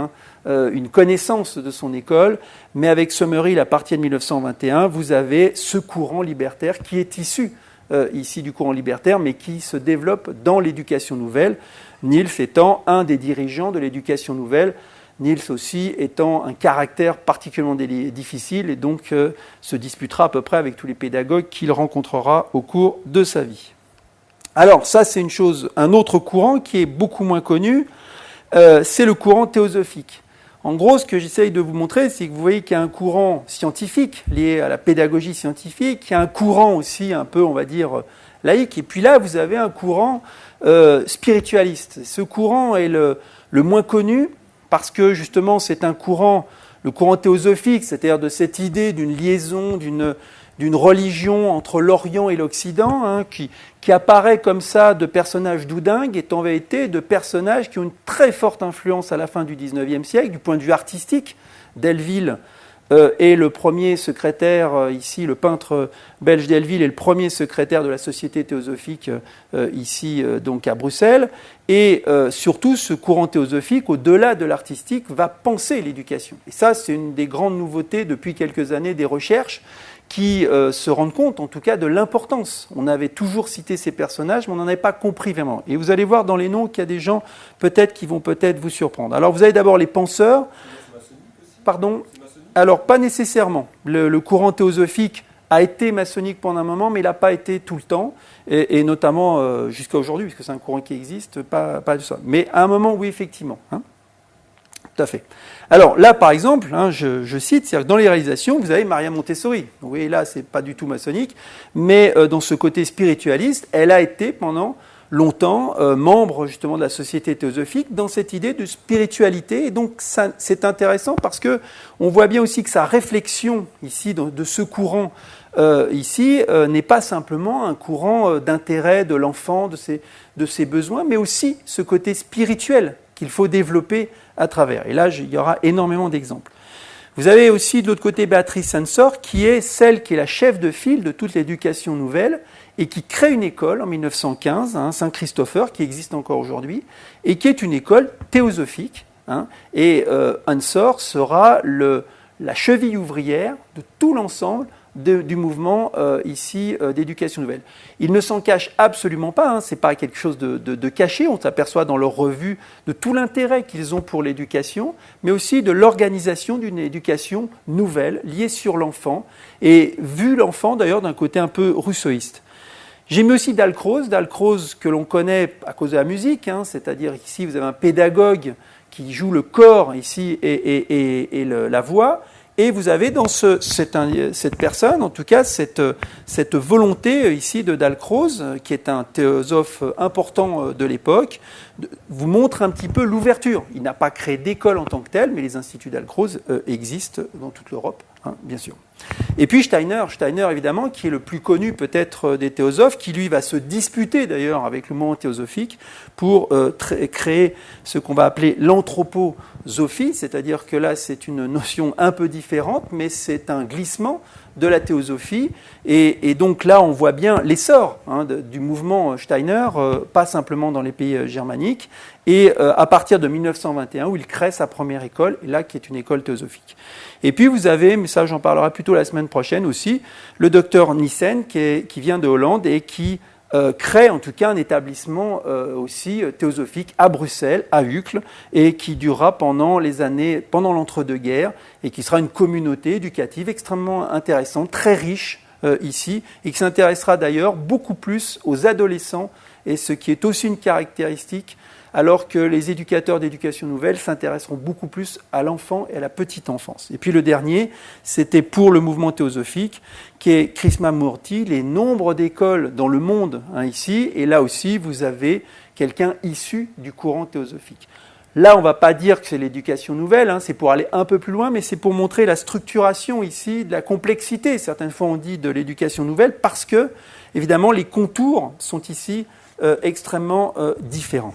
S1: une connaissance de son école, mais avec Summerhill, à partir de 1921, vous avez ce courant libertaire qui est issu ici du courant libertaire, mais qui se développe dans l'éducation nouvelle, Niels étant un des dirigeants de l'éducation nouvelle, Niels aussi étant un caractère particulièrement difficile et donc se disputera à peu près avec tous les pédagogues qu'il rencontrera au cours de sa vie. Alors ça c'est une chose, un autre courant qui est beaucoup moins connu, c'est le courant théosophique. En gros, ce que j'essaye de vous montrer, c'est que vous voyez qu'il y a un courant scientifique lié à la pédagogie scientifique, il y a un courant aussi un peu, on va dire, laïque, et puis là vous avez un courant spiritualiste. Ce courant est le moins connu, parce que justement c'est un courant, le courant théosophique, c'est-à-dire de cette idée d'une liaison, d'une religion entre l'Orient et l'Occident, qui apparaît comme ça de personnages doudingues, est en vérité de personnages qui ont une très forte influence à la fin du XIXe siècle, du point de vue artistique. Delville est le premier secrétaire, ici le peintre belge Delville est le premier secrétaire de la Société théosophique ici donc à Bruxelles. Et surtout, ce courant théosophique, au-delà de l'artistique, va penser l'éducation. Et ça, c'est une des grandes nouveautés depuis quelques années des recherches qui se rendent compte, en tout cas, de l'importance. On avait toujours cité ces personnages, mais on n'en avait pas compris vraiment. Et vous allez voir dans les noms qu'il y a des gens peut-être qui vont peut-être vous surprendre. Alors, vous avez d'abord les penseurs. Pardon ? Alors, pas nécessairement. Le courant théosophique a été maçonnique pendant un moment, mais il n'a pas été tout le temps, et notamment jusqu'à aujourd'hui, puisque c'est un courant qui existe, pas de ça. Mais à un moment, oui, effectivement. Tout à fait. Alors là, par exemple, je cite, c'est-à-dire que dans les réalisations, vous avez Maria Montessori. Vous voyez, là, c'est pas du tout maçonnique, mais dans ce côté spiritualiste, elle a été pendant longtemps membre justement de la Société théosophique dans cette idée de spiritualité. Et donc, ça, c'est intéressant parce que on voit bien aussi que sa réflexion ici de ce courant ici n'est pas simplement un courant d'intérêt de l'enfant, de ses besoins, mais aussi ce côté spirituel qu'il faut développer à travers. Et là, il y aura énormément d'exemples. Vous avez aussi de l'autre côté Béatrice Sensor, qui est celle qui est la chef de file de toute l'éducation nouvelle et qui crée une école en 1915, Saint-Christopher, qui existe encore aujourd'hui, et qui est une école théosophique. Et Ensor sera la cheville ouvrière de tout l'ensemble du mouvement ici d'éducation nouvelle. Ils ne s'en cachent absolument pas, c'est pas quelque chose de caché, on s'aperçoit dans leur revue de tout l'intérêt qu'ils ont pour l'éducation, mais aussi de l'organisation d'une éducation nouvelle, liée sur l'enfant, et vu l'enfant d'ailleurs d'un côté un peu rousseauiste. J'ai mis aussi Dalcroze que l'on connaît à cause de la musique, c'est-à-dire ici vous avez un pédagogue qui joue le corps ici et la voix, et vous avez dans cette personne, en tout cas, cette volonté ici de Dalcroze, qui est un théosophe important de l'époque, vous montre un petit peu l'ouverture. Il n'a pas créé d'école en tant que telle, mais les instituts Dalcroze existent dans toute l'Europe, bien sûr. Et puis Steiner évidemment, qui est le plus connu peut-être des théosophes, qui lui va se disputer d'ailleurs avec le mouvement théosophique pour créer ce qu'on va appeler l'anthroposophie, c'est-à-dire que là c'est une notion un peu différente, mais c'est un glissement de la théosophie. Et donc là, on voit bien l'essor du mouvement Steiner, pas simplement dans les pays germaniques, et à partir de 1921, où il crée sa première école, et là, qui est une école théosophique. Et puis vous avez, mais ça j'en parlerai plutôt la semaine prochaine aussi, le docteur Nissen, qui vient de Hollande et qui crée en tout cas un établissement aussi théosophique à Bruxelles, à Uccle, et qui durera pendant l'entre-deux-guerres, et qui sera une communauté éducative extrêmement intéressante, très riche ici, et qui s'intéressera d'ailleurs beaucoup plus aux adolescents, et ce qui est aussi une caractéristique, alors que les éducateurs d'éducation nouvelle s'intéresseront beaucoup plus à l'enfant et à la petite enfance. Et puis le dernier, c'était pour le mouvement théosophique, qui est Krishnamurti, les nombres d'écoles dans le monde ici, et là aussi vous avez quelqu'un issu du courant théosophique. Là, on ne va pas dire que c'est l'éducation nouvelle, c'est pour aller un peu plus loin, mais c'est pour montrer la structuration ici, de la complexité, certaines fois on dit de l'éducation nouvelle, parce que, évidemment, les contours sont ici extrêmement différents.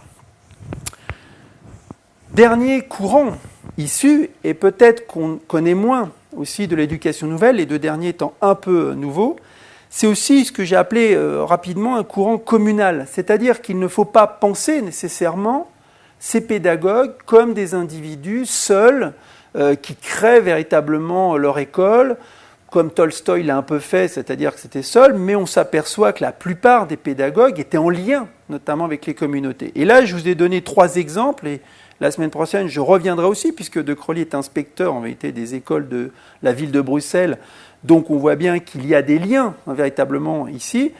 S1: Dernier courant issu, et peut-être qu'on connaît moins aussi de l'éducation nouvelle, les deux derniers étant un peu nouveaux, c'est aussi ce que j'ai appelé rapidement un courant communal. C'est-à-dire qu'il ne faut pas penser nécessairement ces pédagogues comme des individus seuls qui créent véritablement leur école, comme Tolstoï l'a un peu fait, c'est-à-dire que c'était seul, mais on s'aperçoit que la plupart des pédagogues étaient en lien, notamment avec les communautés. Et là, je vous ai donné 3 exemples, et la semaine prochaine, je reviendrai aussi, puisque De Crolly est inspecteur, en vérité, des écoles de la ville de Bruxelles, donc on voit bien qu'il y a des liens, véritablement, ici.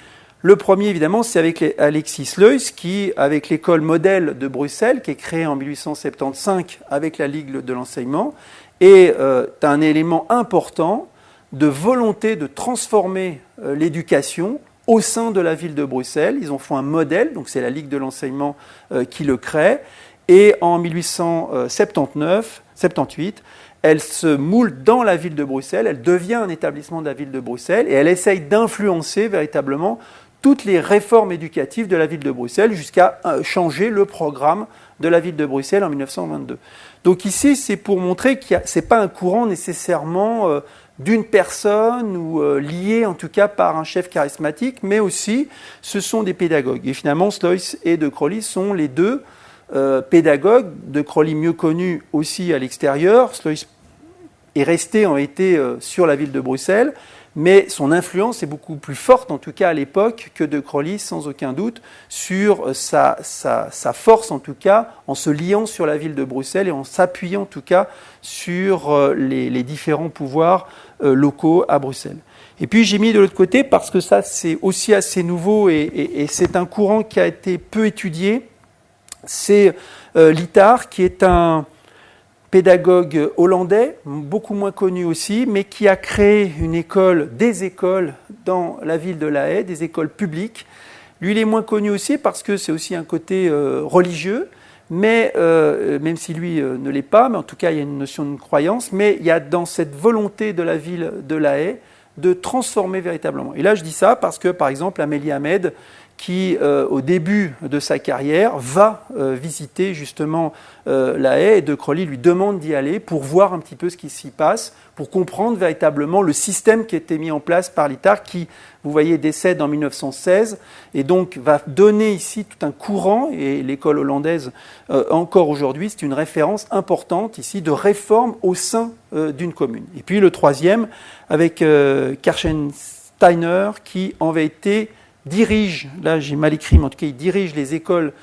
S1: Le premier, évidemment, c'est avec Alexis Leuss, qui, avec l'école modèle de Bruxelles, qui est créée en 1875 avec la Ligue de l'enseignement, est un élément important de volonté de transformer l'éducation au sein de la ville de Bruxelles. Ils ont fait un modèle, donc c'est la Ligue de l'enseignement qui le crée, et en 1878, elle se moule dans la ville de Bruxelles, elle devient un établissement de la ville de Bruxelles, et elle essaye d'influencer véritablement toutes les réformes éducatives de la ville de Bruxelles jusqu'à changer le programme de la ville de Bruxelles en 1922. Donc ici, c'est pour montrer que ce n'est pas un courant nécessairement d'une personne ou lié en tout cas par un chef charismatique, mais aussi ce sont des pédagogues. Et finalement, Sluis et De Crolly sont les deux pédagogues. De Crolly mieux connu aussi à l'extérieur. Sluis est resté en été sur la ville de Bruxelles, mais son influence est beaucoup plus forte, en tout cas à l'époque, que De Crolly, sans aucun doute, sur sa force, en tout cas, en se liant sur la ville de Bruxelles et en s'appuyant, en tout cas, sur les différents pouvoirs locaux à Bruxelles. Et puis j'ai mis de l'autre côté, parce que ça c'est aussi assez nouveau et c'est un courant qui a été peu étudié, c'est Lytard, qui est un pédagogue hollandais, beaucoup moins connu aussi, mais qui a créé des écoles dans la ville de La Haye, des écoles publiques. Lui, il est moins connu aussi parce que c'est aussi un côté religieux, mais même si lui ne l'est pas, mais en tout cas, il y a une notion de croyance, mais il y a dans cette volonté de la ville de La Haye de transformer véritablement. Et là, je dis ça parce que, par exemple, Amélie Hamed, qui, au début de sa carrière, va visiter justement La Haye, et De Crolly lui demande d'y aller pour voir un petit peu ce qui s'y passe, pour comprendre véritablement le système qui a été mis en place par Lytard, qui, vous voyez, décède en 1916, et donc va donner ici tout un courant, et l'école hollandaise, encore aujourd'hui, c'est une référence importante ici de réforme au sein d'une commune. Et puis le troisième, avec Karchensteiner, qui en vérité dirige, là j'ai mal écrit, mais en tout cas il dirige les écoles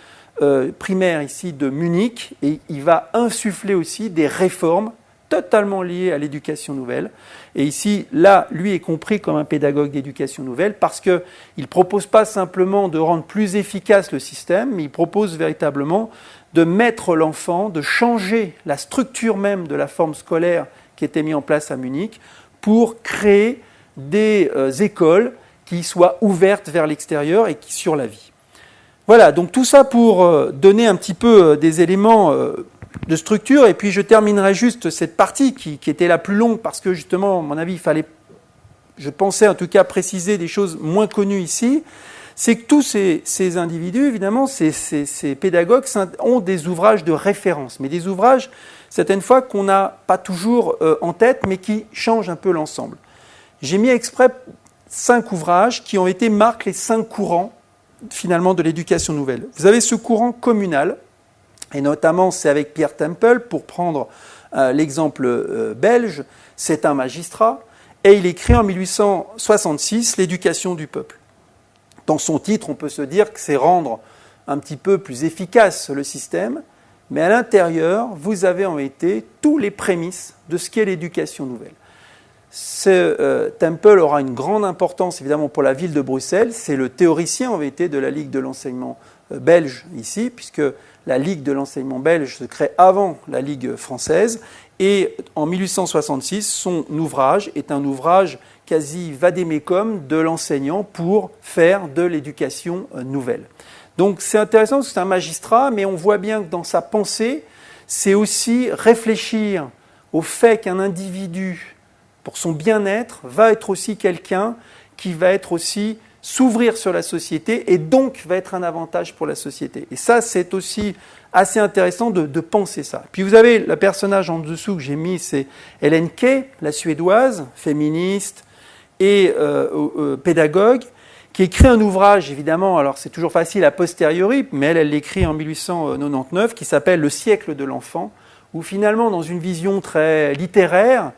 S1: primaires ici de Munich, et il va insuffler aussi des réformes totalement liées à l'éducation nouvelle. Et ici, là, lui est compris comme un pédagogue d'éducation nouvelle parce qu'il ne propose pas simplement de rendre plus efficace le système, mais il propose véritablement de mettre l'enfant, de changer la structure même de la forme scolaire qui était mise en place à Munich pour créer des écoles qui soient ouvertes vers l'extérieur et qui sur la vie. Voilà, donc tout ça pour donner un petit peu des éléments de structure, et puis je terminerai juste cette partie qui était la plus longue, parce que justement, à mon avis, je pensais en tout cas préciser des choses moins connues ici, c'est que tous ces individus, évidemment, ces pédagogues ont des ouvrages de référence, mais des ouvrages, certaines fois, qu'on n'a pas toujours en tête, mais qui changent un peu l'ensemble. j'ai mis exprès 5 ouvrages qui ont été marquent les 5 courants finalement de l'éducation nouvelle. Vous avez ce courant communal, et notamment c'est avec Pierre Temple, pour prendre l'exemple belge, c'est un magistrat, et il écrit en 1866 l'éducation du peuple. Dans son titre, on peut se dire que c'est rendre un petit peu plus efficace le système, mais à l'intérieur, vous avez en réalité tous les prémices de ce qu'est l'éducation nouvelle. Temple aura une grande importance évidemment pour la ville de Bruxelles. C'est le théoricien en vérité de la Ligue de l'enseignement belge ici, puisque la Ligue de l'enseignement belge se crée avant la Ligue française. Et en 1866, son ouvrage est un ouvrage quasi vadémécum de l'enseignant pour faire de l'éducation nouvelle. Donc c'est intéressant parce que c'est un magistrat, mais on voit bien que dans sa pensée, c'est aussi réfléchir au fait qu'un individu, pour son bien-être, va être aussi quelqu'un qui va être aussi s'ouvrir sur la société et donc va être un avantage pour la société. Et ça, c'est aussi assez intéressant de penser ça. Puis vous avez le personnage en dessous que j'ai mis, c'est Hélène Kay, la Suédoise, féministe et pédagogue, qui écrit un ouvrage, évidemment, alors c'est toujours facile a posteriori, mais elle l'écrit en 1899, qui s'appelle « Le siècle de l'enfant », où finalement, dans une vision très littéraire,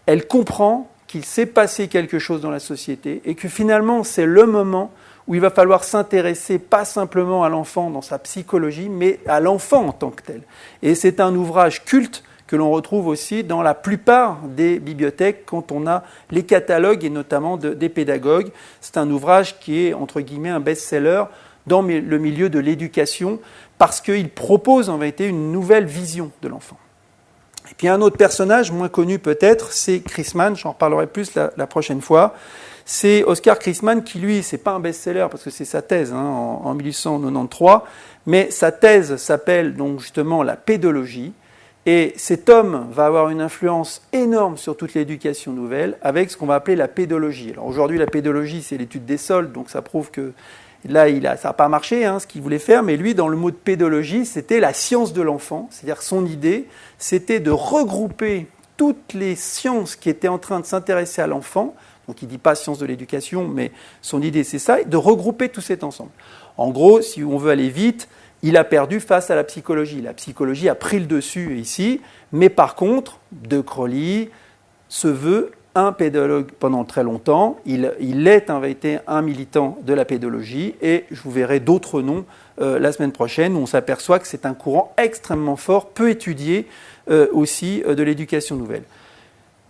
S1: elle comprend qu'il s'est passé quelque chose dans la société et que finalement, c'est le moment où il va falloir s'intéresser pas simplement à l'enfant dans sa psychologie, mais à l'enfant en tant que tel. Et c'est un ouvrage culte que l'on retrouve aussi dans la plupart des bibliothèques quand on a les catalogues et notamment des pédagogues. C'est un ouvrage qui est, entre guillemets, un best-seller dans le milieu de l'éducation parce qu'il propose en vérité une nouvelle vision de l'enfant. Et puis un autre personnage, moins connu peut-être, c'est Chrisman, j'en reparlerai plus la prochaine fois. C'est Oscar Chrisman qui, lui, c'est pas un best-seller parce que c'est sa thèse en 1893, mais sa thèse s'appelle donc justement la pédologie. Et cet homme va avoir une influence énorme sur toute l'éducation nouvelle avec ce qu'on va appeler la pédologie. Alors aujourd'hui, la pédologie, c'est l'étude des sols, donc ça prouve que là, ça n'a pas marché, ce qu'il voulait faire, mais lui, dans le mot de pédologie, c'était la science de l'enfant. C'est-à-dire son idée, c'était de regrouper toutes les sciences qui étaient en train de s'intéresser à l'enfant. Donc il ne dit pas science de l'éducation, mais son idée, c'est ça, de regrouper tout cet ensemble. En gros, si on veut aller vite, il a perdu face à la psychologie. La psychologie a pris le dessus ici, mais par contre, De Crowley se veut un pédologue pendant très longtemps. Il est en vérité un militant de la pédologie et je vous verrai d'autres noms la semaine prochaine où on s'aperçoit que c'est un courant extrêmement fort, peu étudié aussi de l'éducation nouvelle.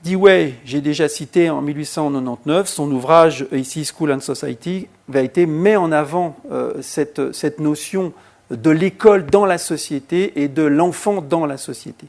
S1: Dewey, j'ai déjà cité en 1899, son ouvrage ici, School and Society, met en avant cette notion de l'école dans la société et de l'enfant dans la société.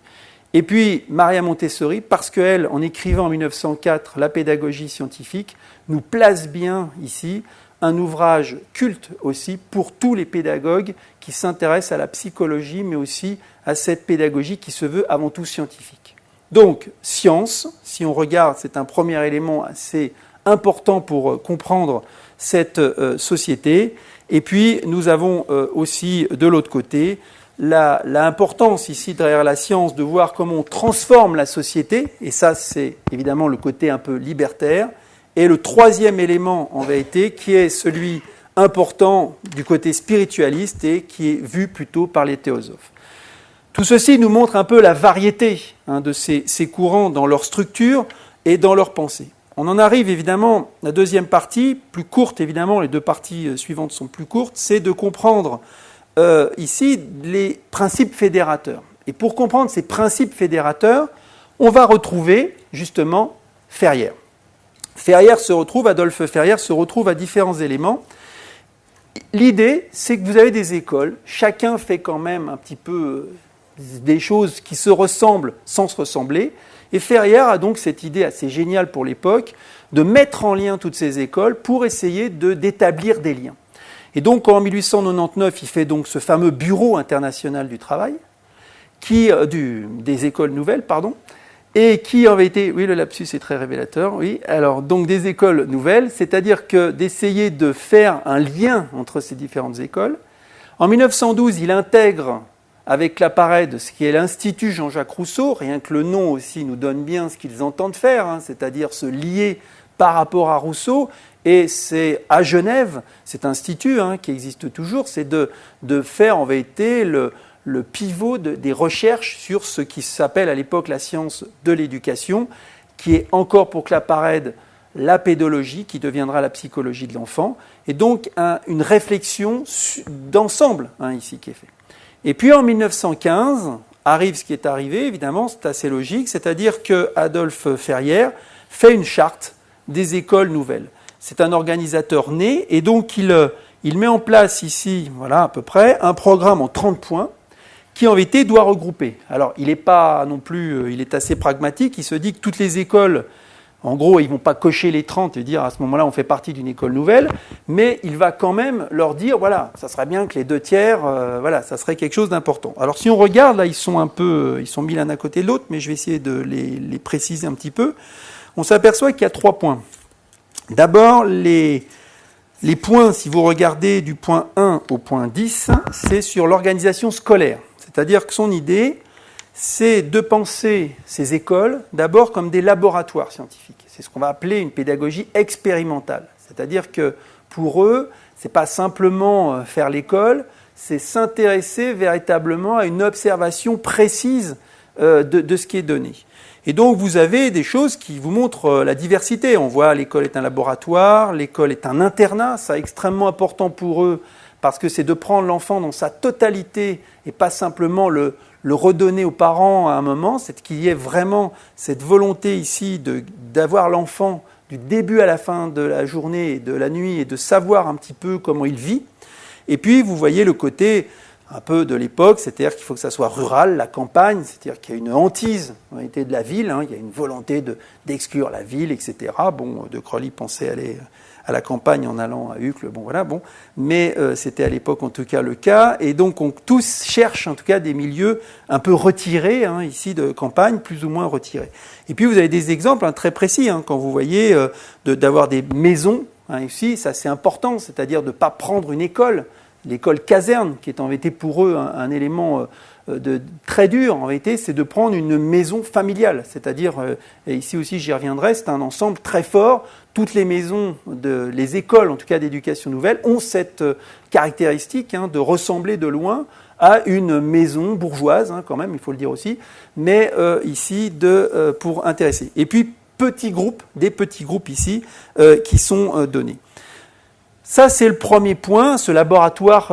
S1: Et puis, Maria Montessori, parce qu'elle, en écrivant en 1904 La pédagogie scientifique, nous place bien ici un ouvrage culte aussi pour tous les pédagogues qui s'intéressent à la psychologie, mais aussi à cette pédagogie qui se veut avant tout scientifique. Donc, science, si on regarde, c'est un premier élément assez important pour comprendre cette société. Et puis, nous avons aussi, de l'autre côté, l'importance ici derrière la science de voir comment on transforme la société, et ça c'est évidemment le côté un peu libertaire, et le troisième élément en vérité qui est celui important du côté spiritualiste et qui est vu plutôt par les théosophes. Tout ceci nous montre un peu la variété de ces courants dans leur structure et dans leur pensée. On en arrive évidemment à la deuxième partie, plus courte évidemment, les deux parties suivantes sont plus courtes, c'est de comprendre ici les principes fédérateurs. Et pour comprendre ces principes fédérateurs, on va retrouver justement Ferrière. Adolphe Ferrière se retrouve à différents éléments. L'idée, c'est que vous avez des écoles, chacun fait quand même un petit peu des choses qui se ressemblent sans se ressembler, et Ferrière a donc cette idée assez géniale pour l'époque de mettre en lien toutes ces écoles pour essayer d'établir des liens. Et donc en 1899, il fait donc ce fameux Bureau international du travail, des écoles nouvelles, et qui avait été, oui le lapsus est très révélateur, oui, alors donc des écoles nouvelles, c'est-à-dire que d'essayer de faire un lien entre ces différentes écoles. En 1912, il intègre avec l'appareil de ce qui est l'Institut Jean-Jacques Rousseau, rien que le nom aussi nous donne bien ce qu'ils entendent faire, c'est-à-dire se lier par rapport à Rousseau. Et c'est à Genève, cet institut qui existe toujours, c'est de faire en vérité le pivot des recherches sur ce qui s'appelle à l'époque la science de l'éducation, qui est encore pour Claparède la pédologie, qui deviendra la psychologie de l'enfant, et donc une réflexion d'ensemble ici qui est faite. Et puis en 1915, arrive ce qui est arrivé, évidemment, c'est assez logique, c'est-à-dire que Adolphe Ferrière fait une charte des écoles nouvelles. C'est un organisateur né, et donc il met en place ici, voilà à peu près, un programme en 30 points, qui en vérité doit regrouper. Alors, il n'est pas non plus, il est assez pragmatique, il se dit que toutes les écoles, en gros, ils ne vont pas cocher les 30 et dire à ce moment-là, on fait partie d'une école nouvelle, mais il va quand même leur dire, voilà, ça serait bien que les 2/3, voilà, ça serait quelque chose d'important. Alors, si on regarde, là, ils sont mis l'un à côté de l'autre, mais je vais essayer de les préciser un petit peu. On s'aperçoit qu'il y a 3 points. D'abord, les points, si vous regardez du point 1 au point 10, c'est sur l'organisation scolaire. C'est-à-dire que son idée, c'est de penser ces écoles d'abord comme des laboratoires scientifiques. C'est ce qu'on va appeler une pédagogie expérimentale. C'est-à-dire que pour eux, ce n'est pas simplement faire l'école, c'est s'intéresser véritablement à une observation précise de ce qui est donné. Et donc vous avez des choses qui vous montrent la diversité. On voit l'école est un laboratoire, l'école est un internat, ça est extrêmement important pour eux parce que c'est de prendre l'enfant dans sa totalité et pas simplement le redonner aux parents à un moment, c'est qu'il y ait vraiment cette volonté ici d'avoir l'enfant du début à la fin de la journée et de la nuit et de savoir un petit peu comment il vit. Et puis vous voyez le côté un peu de l'époque, c'est-à-dire qu'il faut que ça soit rural, la campagne, c'est-à-dire qu'il y a une hantise en réalité de la ville, il y a une volonté d'exclure la ville, etc. Bon, De Crowley pensait aller à la campagne en allant à Uccle, mais c'était à l'époque en tout cas le cas, et donc tous cherchent en tout cas des milieux un peu retirés, ici de campagne, plus ou moins retirés. Et puis vous avez des exemples très précis, quand vous voyez d'avoir des maisons, ici, ça c'est important, c'est-à-dire de ne pas prendre une école, l'école caserne, qui est en vérité pour eux un élément très dur, en vérité, c'est de prendre une maison familiale. C'est-à-dire, et ici aussi j'y reviendrai, c'est un ensemble très fort. Toutes les maisons, les écoles en tout cas d'éducation nouvelle, ont cette caractéristique de ressembler de loin à une maison bourgeoise, quand même, il faut le dire aussi, mais ici pour intéresser. Et puis, des petits groupes ici qui sont donnés. Ça, c'est le premier point, ce laboratoire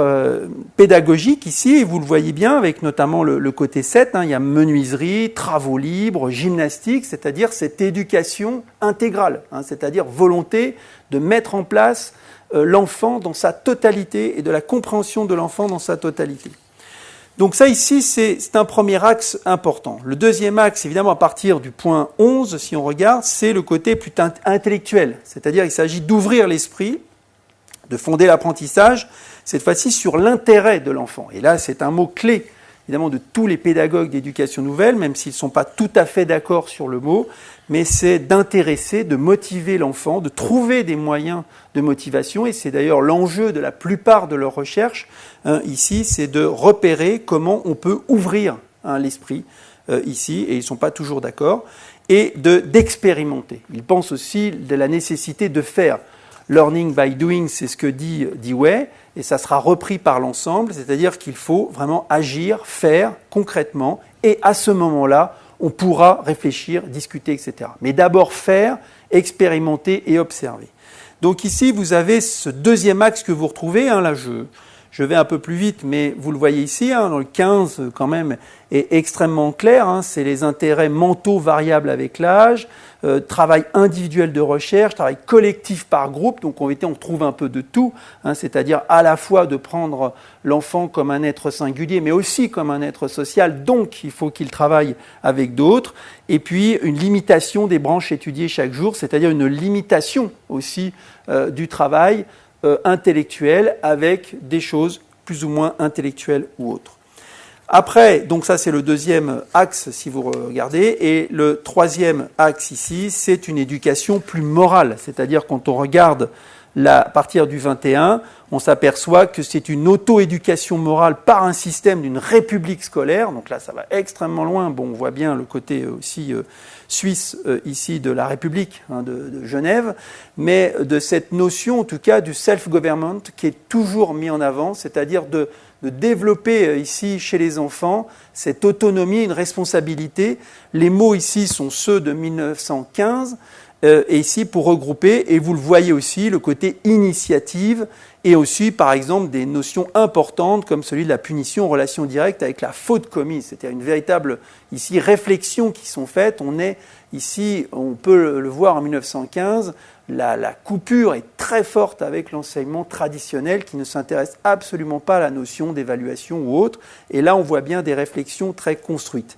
S1: pédagogique ici, et vous le voyez bien avec notamment le côté 7, il y a menuiserie, travaux libres, gymnastique, c'est-à-dire cette éducation intégrale, c'est-à-dire volonté de mettre en place l'enfant dans sa totalité et de la compréhension de l'enfant dans sa totalité. Donc ça ici, c'est un premier axe important. Le deuxième axe, évidemment, à partir du point 11, si on regarde, c'est le côté plus intellectuel, c'est-à-dire il s'agit d'ouvrir l'esprit, de fonder l'apprentissage, cette fois-ci sur l'intérêt de l'enfant. Et là, c'est un mot clé, évidemment, de tous les pédagogues d'éducation nouvelle, même s'ils ne sont pas tout à fait d'accord sur le mot, mais c'est d'intéresser, de motiver l'enfant, de trouver des moyens de motivation, et c'est d'ailleurs l'enjeu de la plupart de leurs recherches, ici, c'est de repérer comment on peut ouvrir l'esprit, ici, et ils ne sont pas toujours d'accord, et d'expérimenter. Ils pensent aussi de la nécessité de faire. Learning by doing, c'est ce que dit Dewey, et ça sera repris par l'ensemble, c'est-à-dire qu'il faut vraiment agir, faire concrètement, et à ce moment-là, on pourra réfléchir, discuter, etc. Mais d'abord faire, expérimenter et observer. Donc ici, vous avez ce deuxième axe que vous retrouvez, là je vais un peu plus vite, mais vous le voyez ici, dans le 15 quand même, est extrêmement clair, c'est les intérêts mentaux variables avec l'âge, travail individuel de recherche, travail collectif par groupe, donc on trouve un peu de tout, c'est-à-dire à la fois de prendre l'enfant comme un être singulier, mais aussi comme un être social, donc il faut qu'il travaille avec d'autres, et puis une limitation des branches étudiées chaque jour, c'est-à-dire une limitation aussi du travail intellectuel avec des choses plus ou moins intellectuelles ou autres. Après, donc ça c'est le deuxième axe si vous regardez, et le troisième axe ici, c'est une éducation plus morale, c'est-à-dire quand on regarde Là, à partir du 21, on s'aperçoit que c'est une auto-éducation morale par un système d'une république scolaire. Donc là, ça va extrêmement loin. Bon, on voit bien le côté aussi suisse ici de la République de Genève, mais de cette notion, en tout cas, du self-government qui est toujours mis en avant, c'est-à-dire de développer ici chez les enfants cette autonomie, une responsabilité. Les mots ici sont ceux de 1915. Et ici, pour regrouper, et vous le voyez aussi, le côté initiative, et aussi, par exemple, des notions importantes comme celui de la punition en relation directe avec la faute commise. C'était une véritable, ici, réflexion qui sont faites. On est ici, on peut le voir en 1915, la coupure est très forte avec l'enseignement traditionnel qui ne s'intéresse absolument pas à la notion d'évaluation ou autre. Et là, on voit bien des réflexions très construites.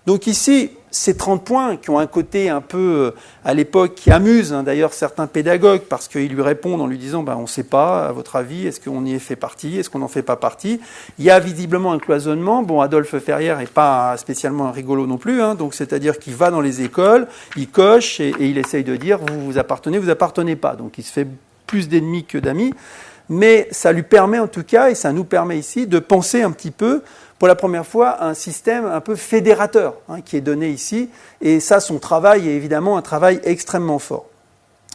S1: Donc ici, ces 30 points qui ont un côté un peu, à l'époque, qui amuse d'ailleurs certains pédagogues parce qu'ils lui répondent en lui disant on ne sait pas, à votre avis, est-ce qu'on y fait partie, est-ce qu'on n'en fait pas partie. Il y a visiblement un cloisonnement. Bon, Adolphe Ferrière n'est pas spécialement un rigolo non plus, donc c'est-à-dire qu'il va dans les écoles, il coche et il essaye de dire vous appartenez pas. Donc il se fait plus d'ennemis que d'amis. Mais ça lui permet en tout cas, et ça nous permet ici, de penser un petit peu pour la première fois, un système un peu fédérateur qui est donné ici. Et ça, son travail est évidemment un travail extrêmement fort.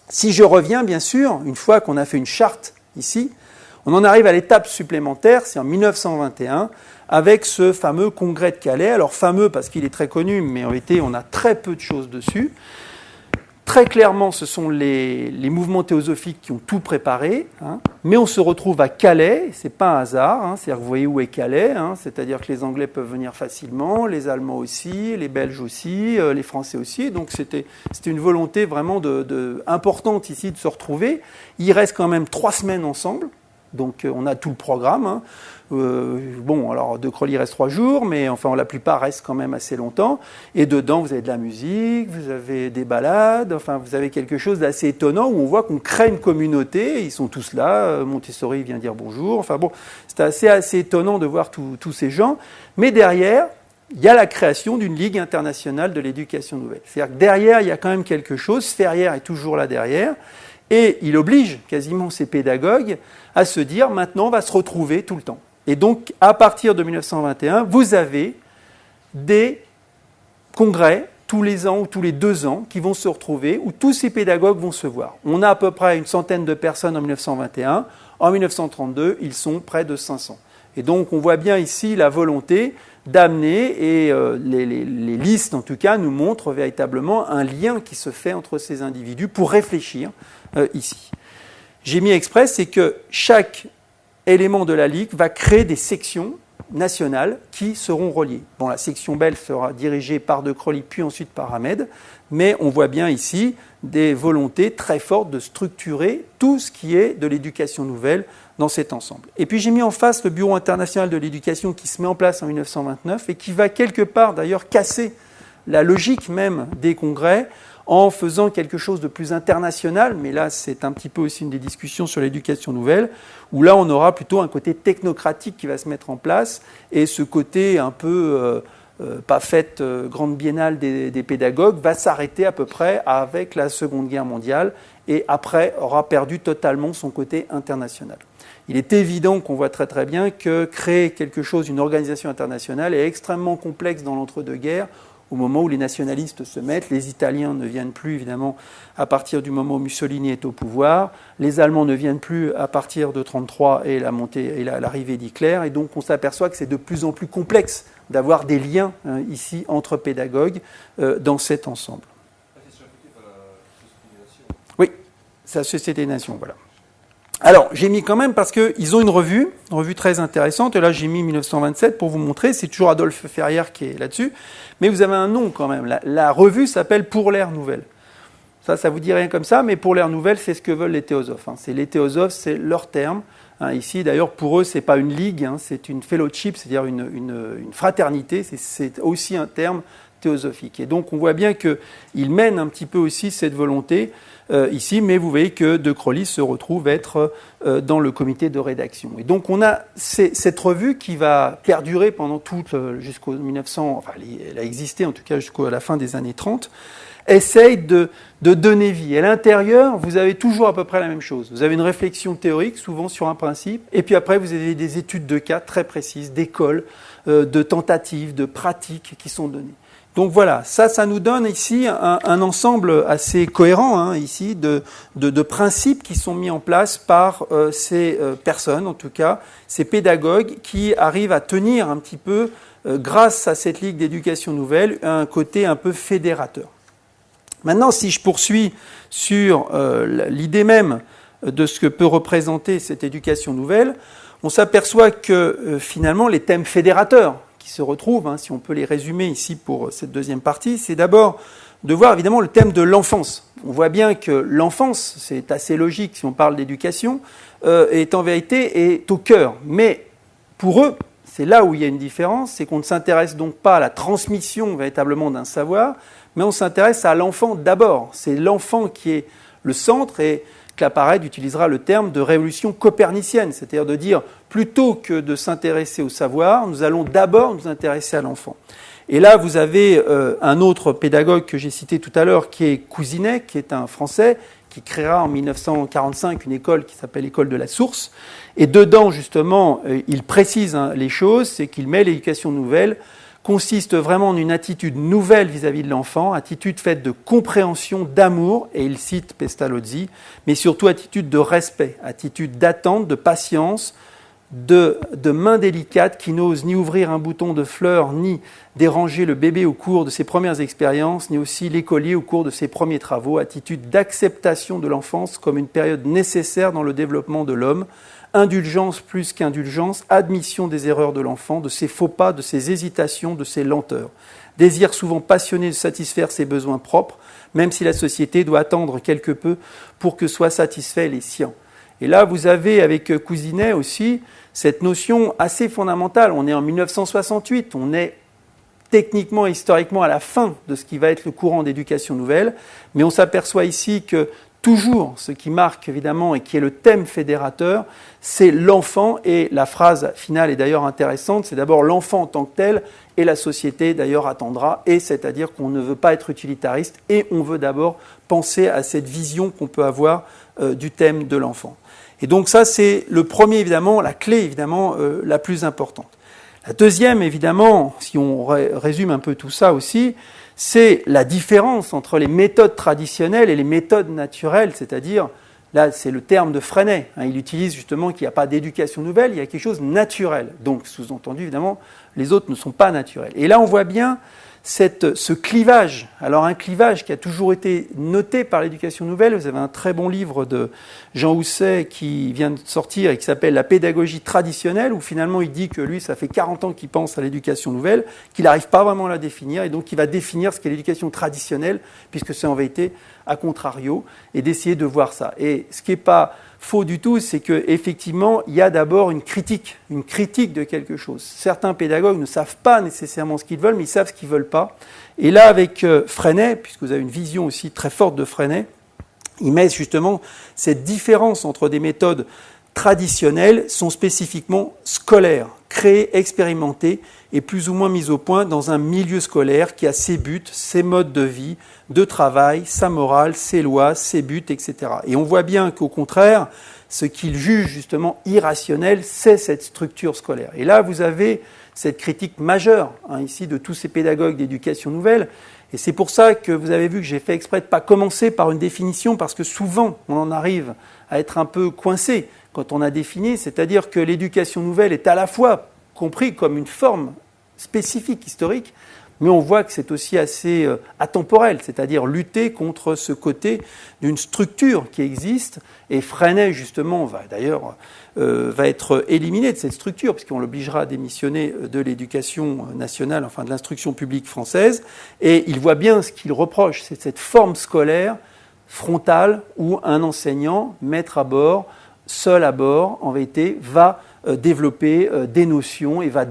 S1: Si je reviens, bien sûr, une fois qu'on a fait une charte ici, on en arrive à l'étape supplémentaire, c'est en 1921, avec ce fameux congrès de Calais. Alors fameux parce qu'il est très connu, mais en réalité, on a très peu de choses dessus. Très clairement, ce sont les mouvements théosophiques qui ont tout préparé, mais on se retrouve à Calais, c'est pas un hasard, c'est-à-dire que vous voyez où est Calais, c'est-à-dire que les Anglais peuvent venir facilement, les Allemands aussi, les Belges aussi, les Français aussi, donc c'était une volonté vraiment importante ici de se retrouver. Ils restent quand même 3 semaines ensemble, donc on a tout le programme. Alors De Crolly reste 3 jours, mais enfin la plupart restent quand même assez longtemps. Et dedans, vous avez de la musique, vous avez des balades, enfin vous avez quelque chose d'assez étonnant où on voit qu'on crée une communauté. Ils sont tous là. Montessori vient dire bonjour. Enfin bon, c'est assez étonnant de voir tous ces gens. Mais derrière, il y a la création d'une Ligue internationale de l'éducation nouvelle. C'est-à-dire que derrière, il y a quand même quelque chose. Ferrière est toujours là derrière. Et il oblige quasiment ces pédagogues à se dire maintenant on va se retrouver tout le temps. Et donc, à partir de 1921, vous avez des congrès tous les ans ou tous les 2 ans qui vont se retrouver, où tous ces pédagogues vont se voir. On a à peu près une centaine de personnes en 1921. En 1932, ils sont près de 500. Et donc, on voit bien ici la volonté d'amener, et les listes, en tout cas, nous montrent véritablement un lien qui se fait entre ces individus pour réfléchir ici. J'ai mis exprès, c'est que chaque élément de la Ligue va créer des sections nationales qui seront reliées. Bon, la section belge sera dirigée par De Crolly, puis ensuite par Ahmed, mais on voit bien ici des volontés très fortes de structurer tout ce qui est de l'éducation nouvelle dans cet ensemble. Et puis j'ai mis en face le Bureau international de l'éducation qui se met en place en 1929 et qui va quelque part d'ailleurs casser la logique même des congrès en faisant quelque chose de plus international, mais là c'est un petit peu aussi une des discussions sur l'éducation nouvelle, où là on aura plutôt un côté technocratique qui va se mettre en place, et ce côté un peu pas faite grande biennale des pédagogues va s'arrêter à peu près avec la Seconde Guerre mondiale, et après aura perdu totalement son côté international. Il est évident qu'on voit très très bien que créer quelque chose, une organisation internationale, est extrêmement complexe dans l'entre-deux-guerres, au moment où les nationalistes se mettent. Les Italiens ne viennent plus, évidemment, à partir du moment où Mussolini est au pouvoir. Les Allemands ne viennent plus à partir de 1933 et la montée et l'arrivée d'Hitler. Et donc, on s'aperçoit que c'est de plus en plus complexe d'avoir des liens ici entre pédagogues dans cet ensemble. Oui, c'est la Société des Nations, voilà. Alors, j'ai mis quand même, parce qu'ils ont une revue très intéressante, et là j'ai mis 1927 pour vous montrer, c'est toujours Adolphe Ferrière qui est là-dessus, mais vous avez un nom quand même, la revue s'appelle Pour l'ère nouvelle. Ça vous dit rien comme ça, mais pour l'ère nouvelle, c'est ce que veulent les théosophes. C'est les théosophes, c'est leur terme. Ici, d'ailleurs, pour eux, c'est pas une ligue, c'est une fellowship, c'est-à-dire une fraternité, c'est aussi un terme théosophique. Et donc, on voit bien qu'ils mènent un petit peu aussi cette volonté ici, mais vous voyez que De Crolly se retrouve être dans le comité de rédaction. Et donc on a cette revue qui va perdurer pendant jusqu'au 1900, enfin elle a existé en tout cas jusqu'à la fin des années 30. essaye de donner vie. À l'intérieur, vous avez toujours à peu près la même chose. Vous avez une réflexion théorique, souvent sur un principe, et puis après, vous avez des études de cas très précises, d'écoles, de tentatives, de pratiques qui sont données. Donc voilà, ça nous donne ici un ensemble assez cohérent, ici, de principes qui sont mis en place par ces personnes, en tout cas, ces pédagogues qui arrivent à tenir un petit peu, grâce à cette Ligue d'éducation nouvelle, un côté un peu fédérateur. Maintenant, si je poursuis sur l'idée même de ce que peut représenter cette éducation nouvelle, on s'aperçoit que finalement les thèmes fédérateurs qui se retrouvent, si on peut les résumer ici pour cette deuxième partie, c'est d'abord de voir évidemment le thème de l'enfance. On voit bien que l'enfance, c'est assez logique si on parle d'éducation, est en vérité est au cœur. Mais pour eux, c'est là où il y a une différence, c'est qu'on ne s'intéresse donc pas à la transmission véritablement d'un savoir, mais on s'intéresse à l'enfant d'abord. C'est l'enfant qui est le centre et Claparède utilisera le terme de révolution copernicienne, c'est-à-dire de dire plutôt que de s'intéresser au savoir, nous allons d'abord nous intéresser à l'enfant. Et là, vous avez un autre pédagogue que j'ai cité tout à l'heure, qui est Cousinet, qui est un Français, qui créera en 1945 une école qui s'appelle l'École de la Source. Et dedans, justement, il précise les choses, c'est qu'il met l'éducation nouvelle consiste vraiment en une attitude nouvelle vis-à-vis de l'enfant, attitude faite de compréhension, d'amour, et il cite Pestalozzi, mais surtout attitude de respect, attitude d'attente, de patience, de main délicate qui n'ose ni ouvrir un bouton de fleurs, ni déranger le bébé au cours de ses premières expériences, ni aussi l'écolier au cours de ses premiers travaux, attitude d'acceptation de l'enfance comme une période nécessaire dans le développement de l'homme, indulgence plus qu'indulgence, admission des erreurs de l'enfant, de ses faux pas, de ses hésitations, de ses lenteurs. Désir souvent passionné de satisfaire ses besoins propres, même si la société doit attendre quelque peu pour que soient satisfaits les siens. Et là, vous avez avec Cousinet aussi cette notion assez fondamentale. On est en 1968, on est techniquement et historiquement à la fin de ce qui va être le courant d'éducation nouvelle, mais on s'aperçoit ici que toujours, ce qui marque évidemment et qui est le thème fédérateur, c'est l'enfant, et la phrase finale est d'ailleurs intéressante, c'est d'abord l'enfant en tant que tel, et la société d'ailleurs attendra, et c'est-à-dire qu'on ne veut pas être utilitariste, et on veut d'abord penser à cette vision qu'on peut avoir du thème de l'enfant. Et donc ça, c'est le premier, évidemment, la clé, évidemment, la plus importante. La deuxième, évidemment, si on résume un peu tout ça aussi, c'est la différence entre les méthodes traditionnelles et les méthodes naturelles, c'est-à-dire, là c'est le terme de Freinet, il utilise justement qu'il n'y a pas d'éducation nouvelle, il y a quelque chose de naturel. Donc, sous-entendu, évidemment, les autres ne sont pas naturels. Et là, on voit bien ce clivage, alors un clivage qui a toujours été noté par l'éducation nouvelle. Vous avez un très bon livre de Jean Housset qui vient de sortir et qui s'appelle « La pédagogie traditionnelle », où finalement il dit que lui, ça fait 40 ans qu'il pense à l'éducation nouvelle, qu'il n'arrive pas vraiment à la définir, et donc il va définir ce qu'est l'éducation traditionnelle, puisque c'est en vérité à contrario, et d'essayer de voir ça. Et ce qui n'est pas faux du tout, c'est qu'effectivement, il y a d'abord une critique de quelque chose. Certains pédagogues ne savent pas nécessairement ce qu'ils veulent, mais ils savent ce qu'ils ne veulent pas. Et là, avec Freinet, puisque vous avez une vision aussi très forte de Freinet, il met justement cette différence entre des méthodes traditionnelles sont spécifiquement scolaires, créées, expérimentées et plus ou moins mises au point dans un milieu scolaire qui a ses buts, ses modes de vie, de travail, sa morale, ses lois, ses buts, etc. Et on voit bien qu'au contraire, ce qu'il juge justement irrationnel, c'est cette structure scolaire. Et là, vous avez cette critique majeure ici de tous ces pédagogues d'éducation nouvelle. Et c'est pour ça que vous avez vu que j'ai fait exprès de ne pas commencer par une définition, parce que souvent, on en arrive à être un peu coincé quand on a défini, c'est-à-dire que l'éducation nouvelle est à la fois compris comme une forme spécifique, historique, mais on voit que c'est aussi assez atemporel, c'est-à-dire lutter contre ce côté d'une structure qui existe, et Freinet, justement, va être éliminé de cette structure, puisqu'on l'obligera à démissionner de l'éducation nationale, enfin de l'instruction publique française, et il voit bien ce qu'il reproche, c'est cette forme scolaire frontale où un enseignant, maître à bord, seul à bord, en vérité, va développer des notions et va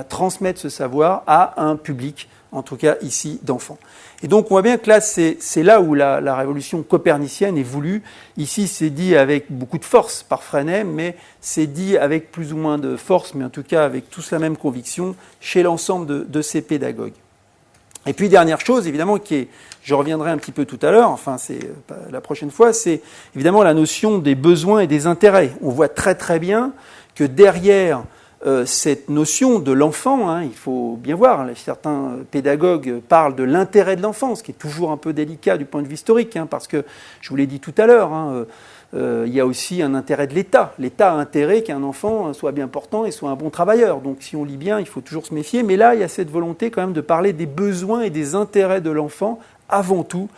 S1: transmettre ce savoir à un public, en tout cas ici, d'enfants. Et donc on voit bien que là, c'est là où la révolution copernicienne est voulue. Ici, c'est dit avec beaucoup de force par Freinet, mais c'est dit avec plus ou moins de force, mais en tout cas avec tous la même conviction, chez l'ensemble de ces pédagogues. Et puis, dernière chose, évidemment, je reviendrai un petit peu tout à l'heure, enfin, c'est la prochaine fois, c'est évidemment la notion des besoins et des intérêts. On voit très très bien que derrière cette notion de l'enfant, il faut bien voir, certains pédagogues parlent de l'intérêt de l'enfant, ce qui est toujours un peu délicat du point de vue historique, parce que, je vous l'ai dit tout à l'heure, il y a aussi un intérêt de l'État. L'État a intérêt qu'un enfant soit bien portant et soit un bon travailleur. Donc si on lit bien, il faut toujours se méfier. Mais là, il y a cette volonté quand même de parler des besoins et des intérêts de l'enfant avant tout,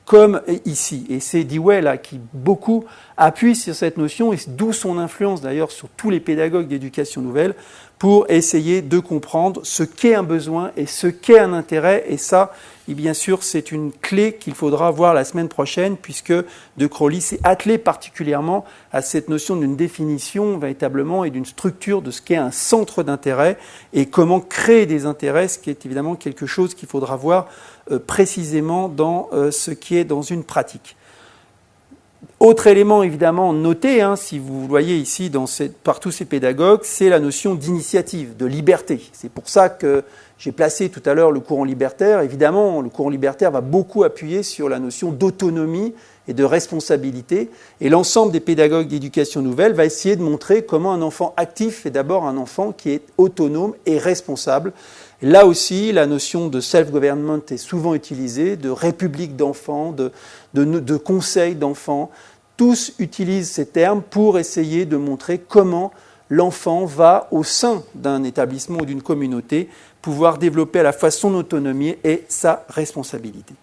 S1: comme ici. Et c'est Dewey là qui beaucoup appuie sur cette notion, et d'où son influence d'ailleurs sur tous les pédagogues d'éducation nouvelle, pour essayer de comprendre ce qu'est un besoin et ce qu'est un intérêt. Et ça, et bien sûr, c'est une clé qu'il faudra voir la semaine prochaine, puisque De Crowley s'est attelé particulièrement à cette notion d'une définition véritablement et d'une structure de ce qu'est un centre d'intérêt et comment créer des intérêts, ce qui est évidemment quelque chose qu'il faudra voir précisément dans ce qui est dans une pratique. Autre élément évidemment noté, si vous voyez ici par tous ces pédagogues, c'est la notion d'initiative, de liberté. C'est pour ça que j'ai placé tout à l'heure le courant libertaire. Évidemment, le courant libertaire va beaucoup appuyer sur la notion d'autonomie et de responsabilité. Et l'ensemble des pédagogues d'éducation nouvelle va essayer de montrer comment un enfant actif est d'abord un enfant qui est autonome et responsable. Et là aussi, la notion de self-government est souvent utilisée, de république d'enfants, de conseil d'enfants. Tous utilisent ces termes pour essayer de montrer comment l'enfant va, au sein d'un établissement ou d'une communauté, pouvoir développer à la fois son autonomie et sa responsabilité.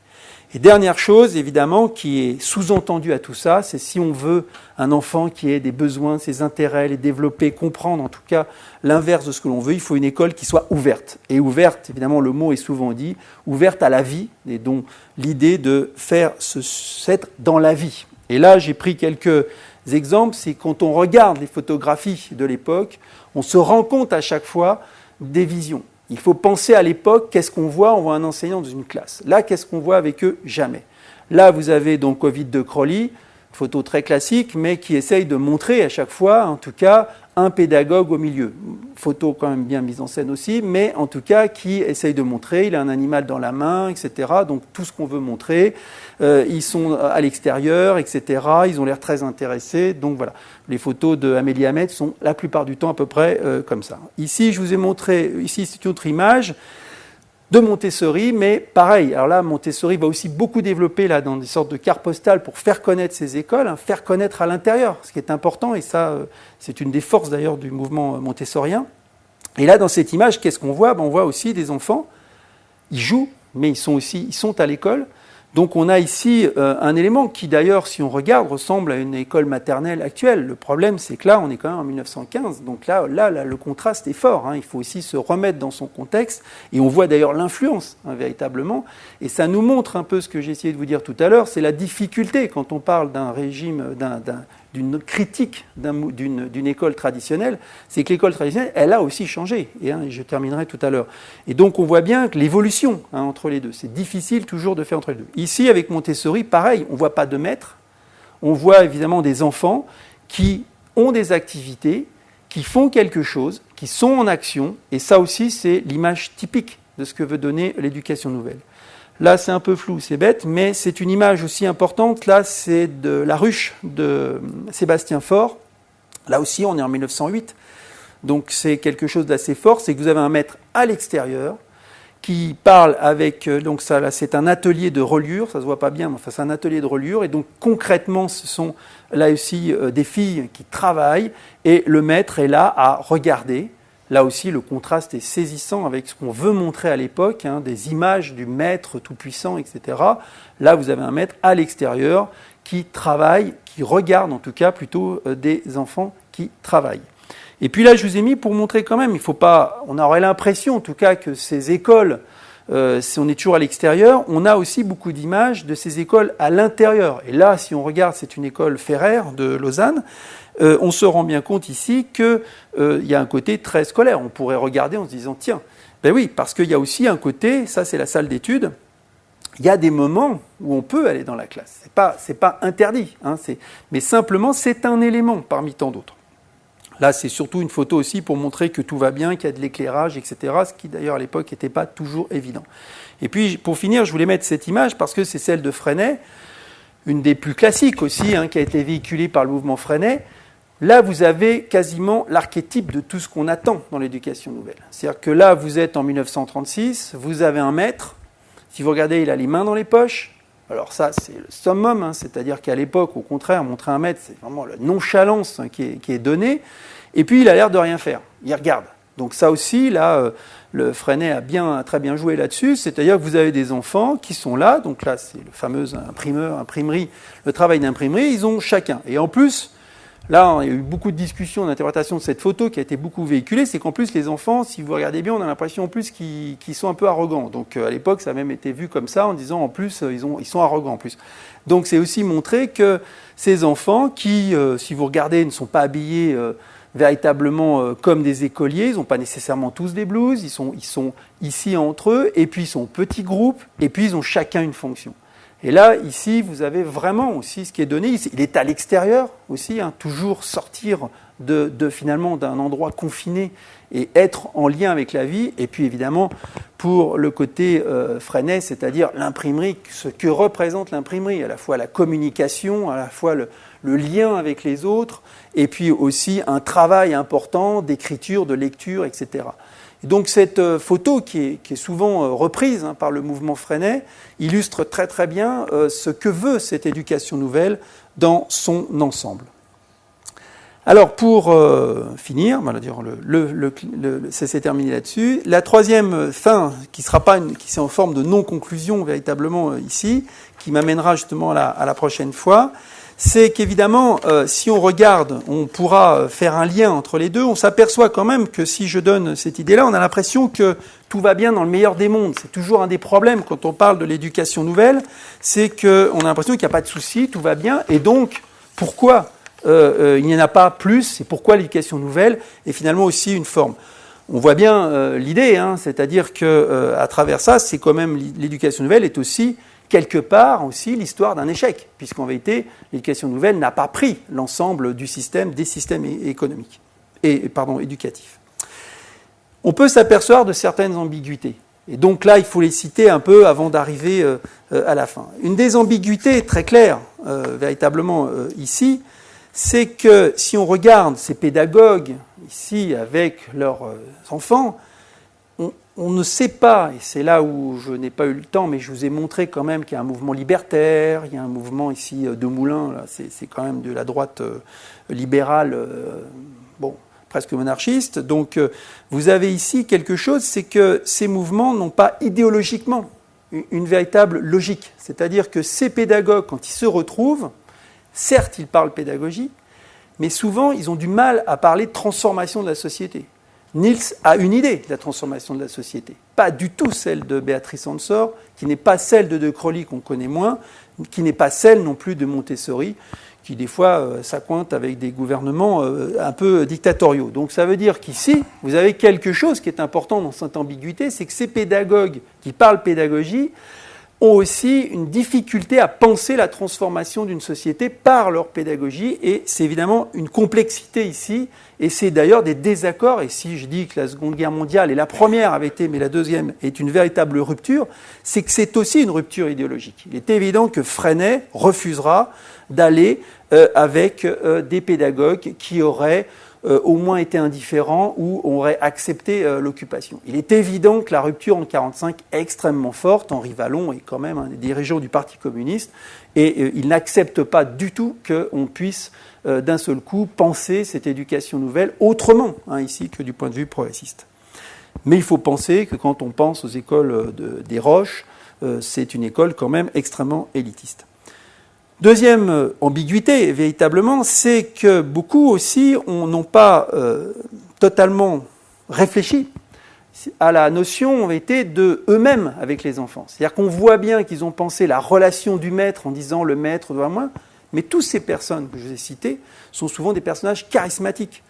S1: Et dernière chose, évidemment, qui est sous-entendue à tout ça, c'est si on veut un enfant qui ait des besoins, ses intérêts, les développer, comprendre en tout cas l'inverse de ce que l'on veut, il faut une école qui soit ouverte. Et ouverte, évidemment, le mot est souvent dit, ouverte à la vie, et donc l'idée de faire être dans la vie. Et là, j'ai pris quelques exemples, c'est quand on regarde les photographies de l'époque, on se rend compte à chaque fois des visions. Il faut penser à l'époque, qu'est-ce qu'on voit? On voit un enseignant dans une classe. Là, qu'est-ce qu'on voit avec eux? Jamais. Là, vous avez donc Ovid de Crowley, photo très classique, mais qui essaye de montrer à chaque fois, en tout cas, un pédagogue au milieu. Photo quand même bien mise en scène aussi, mais en tout cas, qui essaye de montrer, il a un animal dans la main, etc. Donc tout ce qu'on veut montrer. Ils sont à l'extérieur, etc. Ils ont l'air très intéressés. Donc voilà, les photos d'Amélie Hamed sont la plupart du temps à peu près comme ça. Ici, je vous ai montré, ici c'est une autre image de Montessori, mais pareil. Alors là, Montessori va aussi beaucoup développer là, dans des sortes de cartes postales pour faire connaître ses écoles, faire connaître à l'intérieur, ce qui est important, et ça, c'est une des forces d'ailleurs du mouvement montessorien. Et là, dans cette image, qu'est-ce qu'on voit? On voit aussi des enfants, ils jouent, mais ils sont à l'école. Donc on a ici un élément qui d'ailleurs, si on regarde, ressemble à une école maternelle actuelle. Le problème, c'est que là, on est quand même en 1915, donc là le contraste est fort. Il faut aussi se remettre dans son contexte, et on voit d'ailleurs l'influence, véritablement. Et ça nous montre un peu ce que j'ai essayé de vous dire tout à l'heure, c'est la difficulté quand on parle d'un régime, d'une critique d'une école traditionnelle, c'est que l'école traditionnelle, elle a aussi changé, et je terminerai tout à l'heure. Et donc on voit bien que l'évolution entre les deux, c'est difficile toujours de faire entre les deux. Ici, avec Montessori, pareil, on ne voit pas de maître, on voit évidemment des enfants qui ont des activités, qui font quelque chose, qui sont en action, et ça aussi, c'est l'image typique de ce que veut donner l'éducation nouvelle. Là, c'est un peu flou, c'est bête, mais c'est une image aussi importante. Là, c'est de la ruche de Sébastien Faure. Là aussi, on est en 1908. Donc, c'est quelque chose d'assez fort. C'est que vous avez un maître à l'extérieur qui parle avec... donc, ça, là, c'est un atelier de reliure. Ça ne se voit pas bien, mais enfin, c'est un atelier de reliure. Et donc, concrètement, ce sont là aussi des filles qui travaillent. Et le maître est là à regarder. Là aussi, le contraste est saisissant avec ce qu'on veut montrer à l'époque, des images du maître tout-puissant, etc. Là, vous avez un maître à l'extérieur qui travaille, qui regarde en tout cas plutôt des enfants qui travaillent. Et puis là, je vous ai mis pour montrer quand même, on aurait l'impression en tout cas que ces écoles, si on est toujours à l'extérieur, on a aussi beaucoup d'images de ces écoles à l'intérieur. Et là, si on regarde, c'est une école Ferrer de Lausanne. On se rend bien compte ici qu'il y a un côté très scolaire. On pourrait regarder en se disant, tiens, ben oui, parce qu'il y a aussi un côté, ça c'est la salle d'études, il y a des moments où on peut aller dans la classe. C'est pas interdit, mais simplement c'est un élément parmi tant d'autres. Là, c'est surtout une photo aussi pour montrer que tout va bien, qu'il y a de l'éclairage, etc., ce qui d'ailleurs à l'époque n'était pas toujours évident. Et puis, pour finir, je voulais mettre cette image parce que c'est celle de Freinet, une des plus classiques aussi, qui a été véhiculée par le mouvement Freinet. Là, vous avez quasiment l'archétype de tout ce qu'on attend dans l'éducation nouvelle. C'est-à-dire que là, vous êtes en 1936, vous avez un maître. Si vous regardez, il a les mains dans les poches. Alors ça, c'est le summum, c'est-à-dire qu'à l'époque, au contraire, montrer un maître, c'est vraiment la nonchalance qui est donnée. Et puis, il a l'air de rien faire. Il regarde. Donc ça aussi, là, le Freinet a très bien joué là-dessus. C'est-à-dire que vous avez des enfants qui sont là. Donc là, c'est le fameux imprimerie, le travail d'imprimerie. Ils ont chacun. Et en plus, là, il y a eu beaucoup de discussions, d'interprétation de cette photo qui a été beaucoup véhiculée. C'est qu'en plus, les enfants, si vous regardez bien, on a l'impression en plus qu'ils sont un peu arrogants. Donc à l'époque, ça a même été vu comme ça en disant en plus, ils sont arrogants en plus. Donc c'est aussi montrer que ces enfants qui, si vous regardez, ne sont pas habillés véritablement comme des écoliers, ils n'ont pas nécessairement tous des blouses, ils sont ici entre eux, et puis ils sont en petits groupes, et puis ils ont chacun une fonction. Et là, ici, vous avez vraiment aussi ce qui est donné. Il est à l'extérieur aussi, toujours sortir finalement d'un endroit confiné et être en lien avec la vie. Et puis évidemment, pour le côté Freinet, c'est-à-dire l'imprimerie, ce que représente l'imprimerie, à la fois la communication, à la fois le lien avec les autres, et puis aussi un travail important d'écriture, de lecture, etc. Et donc cette photo qui est souvent reprise par le mouvement Freinet illustre très très bien ce que veut cette éducation nouvelle dans son ensemble. Alors pour finir, c'est terminé là-dessus. La troisième fin, qui est en forme de non-conclusion véritablement ici, qui m'amènera justement à la prochaine fois, c'est qu'évidemment, si on regarde, on pourra faire un lien entre les deux. On s'aperçoit quand même que si je donne cette idée-là, on a l'impression que tout va bien dans le meilleur des mondes. C'est toujours un des problèmes quand on parle de l'éducation nouvelle, c'est qu'on a l'impression qu'il n'y a pas de souci, tout va bien. Et donc, pourquoi il n'y en a pas plus, et pourquoi l'éducation nouvelle est finalement aussi une forme. On voit bien l'idée, c'est-à-dire qu'à travers ça, c'est quand même l'éducation nouvelle est aussi quelque part aussi l'histoire d'un échec, puisqu'en vérité, l'éducation nouvelle n'a pas pris l'ensemble des systèmes économiques éducatifs. On peut s'apercevoir de certaines ambiguïtés. Et donc là, il faut les citer un peu avant d'arriver à la fin. Une des ambiguïtés très claires, véritablement ici, c'est que si on regarde ces pédagogues ici avec leurs enfants, on ne sait pas, et c'est là où je n'ai pas eu le temps, mais je vous ai montré quand même qu'il y a un mouvement libertaire, il y a un mouvement ici de Moulins, là, c'est quand même de la droite libérale, presque monarchiste. Donc vous avez ici quelque chose, c'est que ces mouvements n'ont pas idéologiquement une véritable logique. C'est-à-dire que ces pédagogues, quand ils se retrouvent, certes, ils parlent pédagogie, mais souvent, ils ont du mal à parler de transformation de la société. Niels a une idée de la transformation de la société, pas du tout celle de Béatrice Ensor, qui n'est pas celle de De Crowley qu'on connaît moins, qui n'est pas celle non plus de Montessori, qui des fois s'accointe avec des gouvernements un peu dictatoriaux. Donc ça veut dire qu'ici, vous avez quelque chose qui est important dans cette ambiguïté, c'est que ces pédagogues qui parlent pédagogie ont aussi une difficulté à penser la transformation d'une société par leur pédagogie, et c'est évidemment une complexité ici, et c'est d'ailleurs des désaccords, et si je dis que la Seconde Guerre mondiale, et la première avait été, mais la deuxième est une véritable rupture, c'est que c'est aussi une rupture idéologique. Il est évident que Freinet refusera d'aller avec des pédagogues qui auraient au moins été indifférents ou auraient accepté l'occupation. Il est évident que la rupture en 1945 est extrêmement forte. Henri Wallon est quand même un des dirigeants du Parti communiste et il n'accepte pas du tout qu'on puisse d'un seul coup penser cette éducation nouvelle autrement ici que du point de vue progressiste. Mais il faut penser que quand on pense aux écoles des Roches, c'est une école quand même extrêmement élitiste. Deuxième ambiguïté, véritablement, c'est que beaucoup aussi n'ont pas totalement réfléchi à la notion, en vérité, de eux-mêmes avec les enfants. C'est-à-dire qu'on voit bien qu'ils ont pensé la relation du maître en disant le maître doit moins, mais toutes ces personnes que je vous ai citées sont souvent des personnages charismatiques.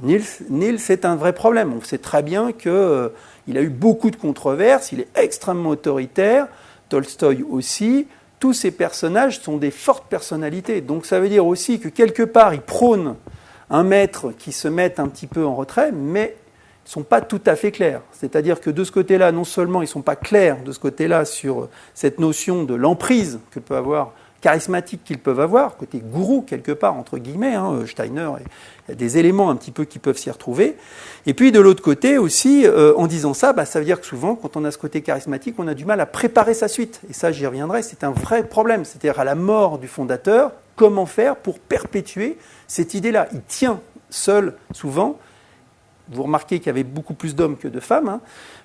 S1: Niels, c'est un vrai problème. On sait très bien qu'il a eu beaucoup de controverses, il est extrêmement autoritaire, Tolstoï aussi. Tous ces personnages sont des fortes personnalités. Donc ça veut dire aussi que quelque part, ils prônent un maître qui se mettent un petit peu en retrait, mais ne sont pas tout à fait clairs. C'est-à-dire que de ce côté-là, non seulement ils ne sont pas clairs de ce côté-là sur cette notion de l'emprise que peut avoir, charismatique qu'ils peuvent avoir, côté gourou quelque part, entre guillemets, Steiner, il y a des éléments un petit peu qui peuvent s'y retrouver. Et puis de l'autre côté aussi, en disant ça, ça veut dire que souvent, quand on a ce côté charismatique, on a du mal à préparer sa suite. Et ça, j'y reviendrai, c'est un vrai problème. C'est-à-dire à la mort du fondateur, comment faire pour perpétuer cette idée-là? Il tient seul, souvent. Vous remarquez qu'il y avait beaucoup plus d'hommes que de femmes,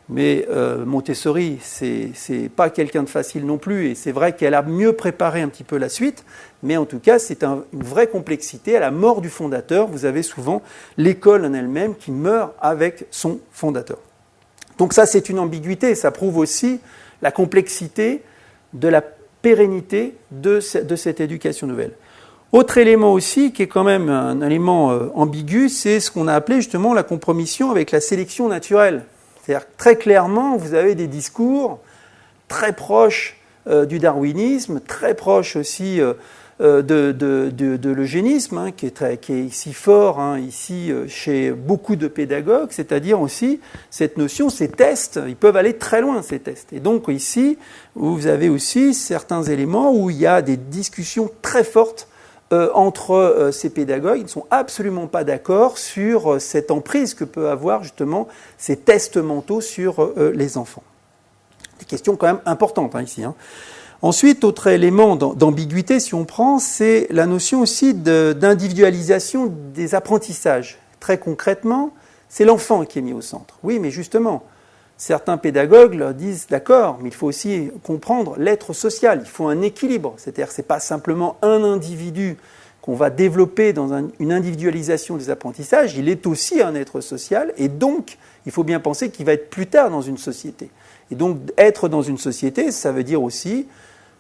S1: mais Montessori, c'est pas quelqu'un de facile non plus, et c'est vrai qu'elle a mieux préparé un petit peu la suite, mais en tout cas, c'est une vraie complexité. À la mort du fondateur, vous avez souvent l'école en elle-même qui meurt avec son fondateur. Donc ça, c'est une ambiguïté, ça prouve aussi la complexité de la pérennité de cette éducation nouvelle. Autre élément aussi, qui est quand même un élément ambigu, c'est ce qu'on a appelé justement la compromission avec la sélection naturelle. C'est-à-dire que très clairement, vous avez des discours très proches du darwinisme, très proches aussi de l'eugénisme, qui est ici fort, ici chez beaucoup de pédagogues, c'est-à-dire aussi cette notion, ces tests, ils peuvent aller très loin, ces tests. Et donc ici, vous avez aussi certains éléments où il y a des discussions très fortes entre ces pédagogues. Ils ne sont absolument pas d'accord sur cette emprise que peut avoir justement ces tests mentaux sur les enfants. Des questions quand même importantes ici. Ensuite, autre élément d'ambiguïté, si on prend, c'est la notion aussi d'individualisation des apprentissages. Très concrètement, c'est l'enfant qui est mis au centre. Oui, mais justement, certains pédagogues leur disent, d'accord, mais il faut aussi comprendre l'être social, il faut un équilibre. C'est-à-dire que ce n'est pas simplement un individu qu'on va développer dans une individualisation des apprentissages, il est aussi un être social, et donc il faut bien penser qu'il va être plus tard dans une société. Et donc être dans une société, ça veut dire aussi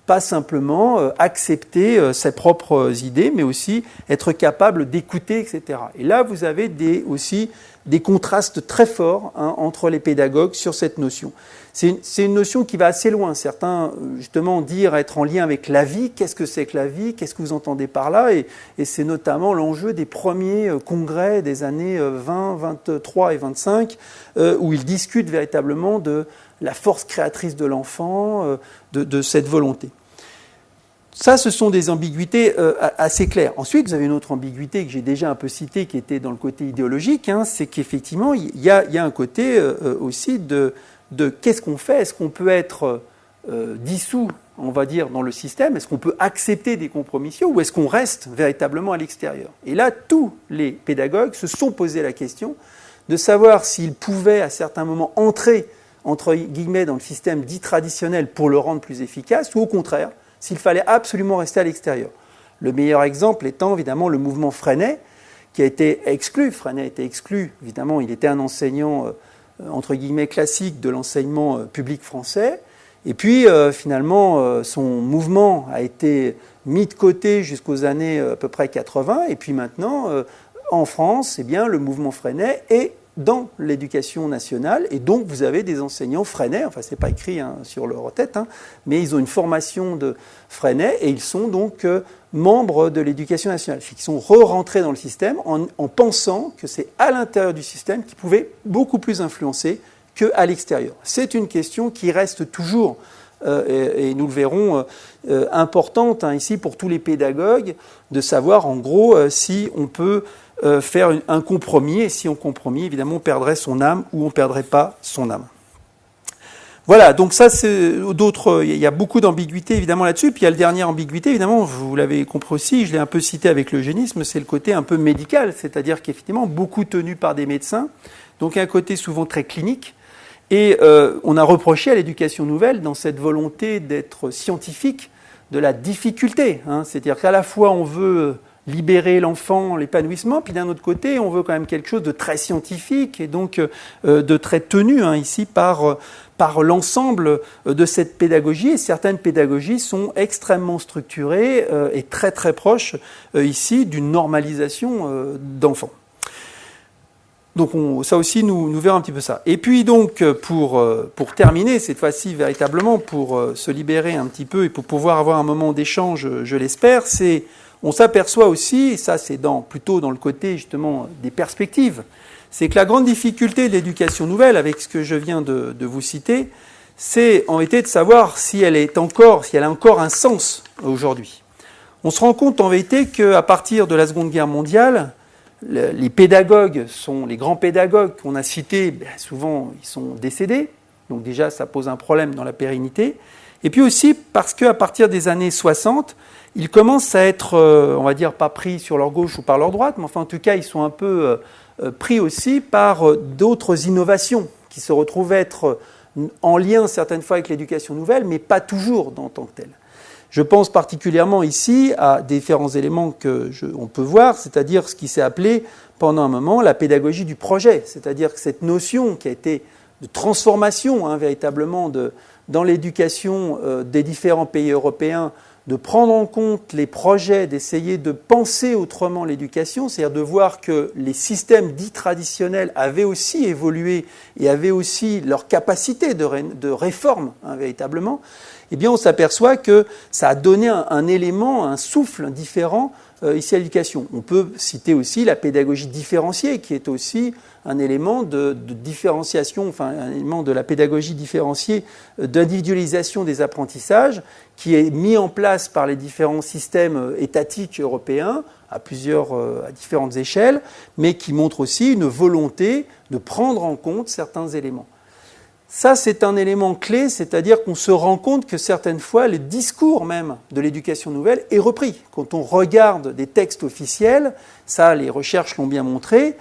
S1: pas simplement accepter ses propres idées, mais aussi être capable d'écouter, etc. Et là, vous avez aussi des contrastes très forts entre les pédagogues sur cette notion. C'est une notion qui va assez loin. Certains, justement, dire être en lien avec la vie. Qu'est-ce que c'est que la vie? Qu'est-ce que vous entendez par là? Et c'est notamment l'enjeu des premiers congrès des années 20, 23 et 25, où ils discutent véritablement de la force créatrice de l'enfant, de cette volonté. Ça, ce sont des ambiguïtés assez claires. Ensuite, vous avez une autre ambiguïté que j'ai déjà un peu citée, qui était dans le côté idéologique, c'est qu'effectivement, il y a un côté aussi de qu'est-ce qu'on fait? Est-ce qu'on peut être dissous, on va dire, dans le système? Est-ce qu'on peut accepter des compromissions ou est-ce qu'on reste véritablement à l'extérieur? Et là, tous les pédagogues se sont posé la question de savoir s'ils pouvaient, à certains moments, entrer, entre guillemets, dans le système dit traditionnel pour le rendre plus efficace, ou au contraire, s'il fallait absolument rester à l'extérieur. Le meilleur exemple étant évidemment le mouvement Freinet, qui a été exclu. Freinet a été exclu, évidemment, il était un enseignant, entre guillemets, classique de l'enseignement public français. Et puis, finalement, son mouvement a été mis de côté jusqu'aux années à peu près 80. Et puis maintenant, en France, eh bien, le mouvement Freinet est dans l'éducation nationale, et donc vous avez des enseignants Freinet, enfin c'est pas écrit sur leur tête, mais ils ont une formation de Freinet, et ils sont donc membres de l'éducation nationale, qui sont re-rentrés dans le système en pensant que c'est à l'intérieur du système qu'ils pouvaient beaucoup plus influencer qu'à l'extérieur. C'est une question qui reste toujours, et nous le verrons, importante ici pour tous les pédagogues, de savoir en gros si on peut faire un compromis, et si on compromis, évidemment, on perdrait son âme ou on ne perdrait pas son âme. Voilà, donc ça, c'est d'autres. Il y a beaucoup d'ambiguïté, évidemment, là-dessus. Puis il y a la dernière ambiguïté, évidemment, vous l'avez compris aussi, je l'ai un peu cité avec l'eugénisme, c'est le côté un peu médical, c'est-à-dire qu'effectivement, beaucoup tenu par des médecins, donc un côté souvent très clinique. Et on a reproché à l'éducation nouvelle, dans cette volonté d'être scientifique, de la difficulté. C'est-à-dire qu'à la fois, on veut libérer l'enfant, l'épanouissement, puis d'un autre côté, on veut quand même quelque chose de très scientifique et donc de très tenu ici par l'ensemble de cette pédagogie. Et certaines pédagogies sont extrêmement structurées et très très proches ici d'une normalisation d'enfants. Donc ça aussi, nous verrons un petit peu ça. Et puis donc, pour terminer, cette fois-ci, véritablement, pour se libérer un petit peu et pour pouvoir avoir un moment d'échange, je l'espère, c'est on s'aperçoit aussi, et ça c'est plutôt dans le côté justement des perspectives, c'est que la grande difficulté de l'éducation nouvelle, avec ce que je viens de vous citer, c'est en vérité de savoir si elle a encore un sens aujourd'hui. On se rend compte en vérité qu'à partir de la Seconde Guerre mondiale, les pédagogues les grands pédagogues qu'on a cités, souvent ils sont décédés, donc déjà ça pose un problème dans la pérennité. Et puis aussi parce qu'à partir des années 60, ils commencent à être, on va dire, pas pris sur leur gauche ou par leur droite, mais enfin en tout cas ils sont un peu pris aussi par d'autres innovations qui se retrouvent être en lien certaines fois avec l'éducation nouvelle, mais pas toujours en tant que telle. Je pense particulièrement ici à différents éléments qu'on peut voir, c'est-à-dire ce qui s'est appelé pendant un moment la pédagogie du projet, c'est-à-dire que cette notion qui a été de transformation véritablement dans l'éducation des différents pays européens, de prendre en compte les projets, d'essayer de penser autrement l'éducation, c'est-à-dire de voir que les systèmes dits traditionnels avaient aussi évolué et avaient aussi leur capacité de réforme véritablement, eh bien on s'aperçoit que ça a donné un élément, un souffle différent ici à l'éducation. On peut citer aussi la pédagogie différenciée, qui est aussi un élément de différenciation, enfin un élément de la pédagogie différenciée, d'individualisation des apprentissages, qui est mis en place par les différents systèmes étatiques européens à différentes échelles, mais qui montre aussi une volonté de prendre en compte certains éléments. Ça, c'est un élément clé, c'est-à-dire qu'on se rend compte que certaines fois, le discours même de l'éducation nouvelle est repris. Quand on regarde des textes officiels, ça, les recherches l'ont bien montré,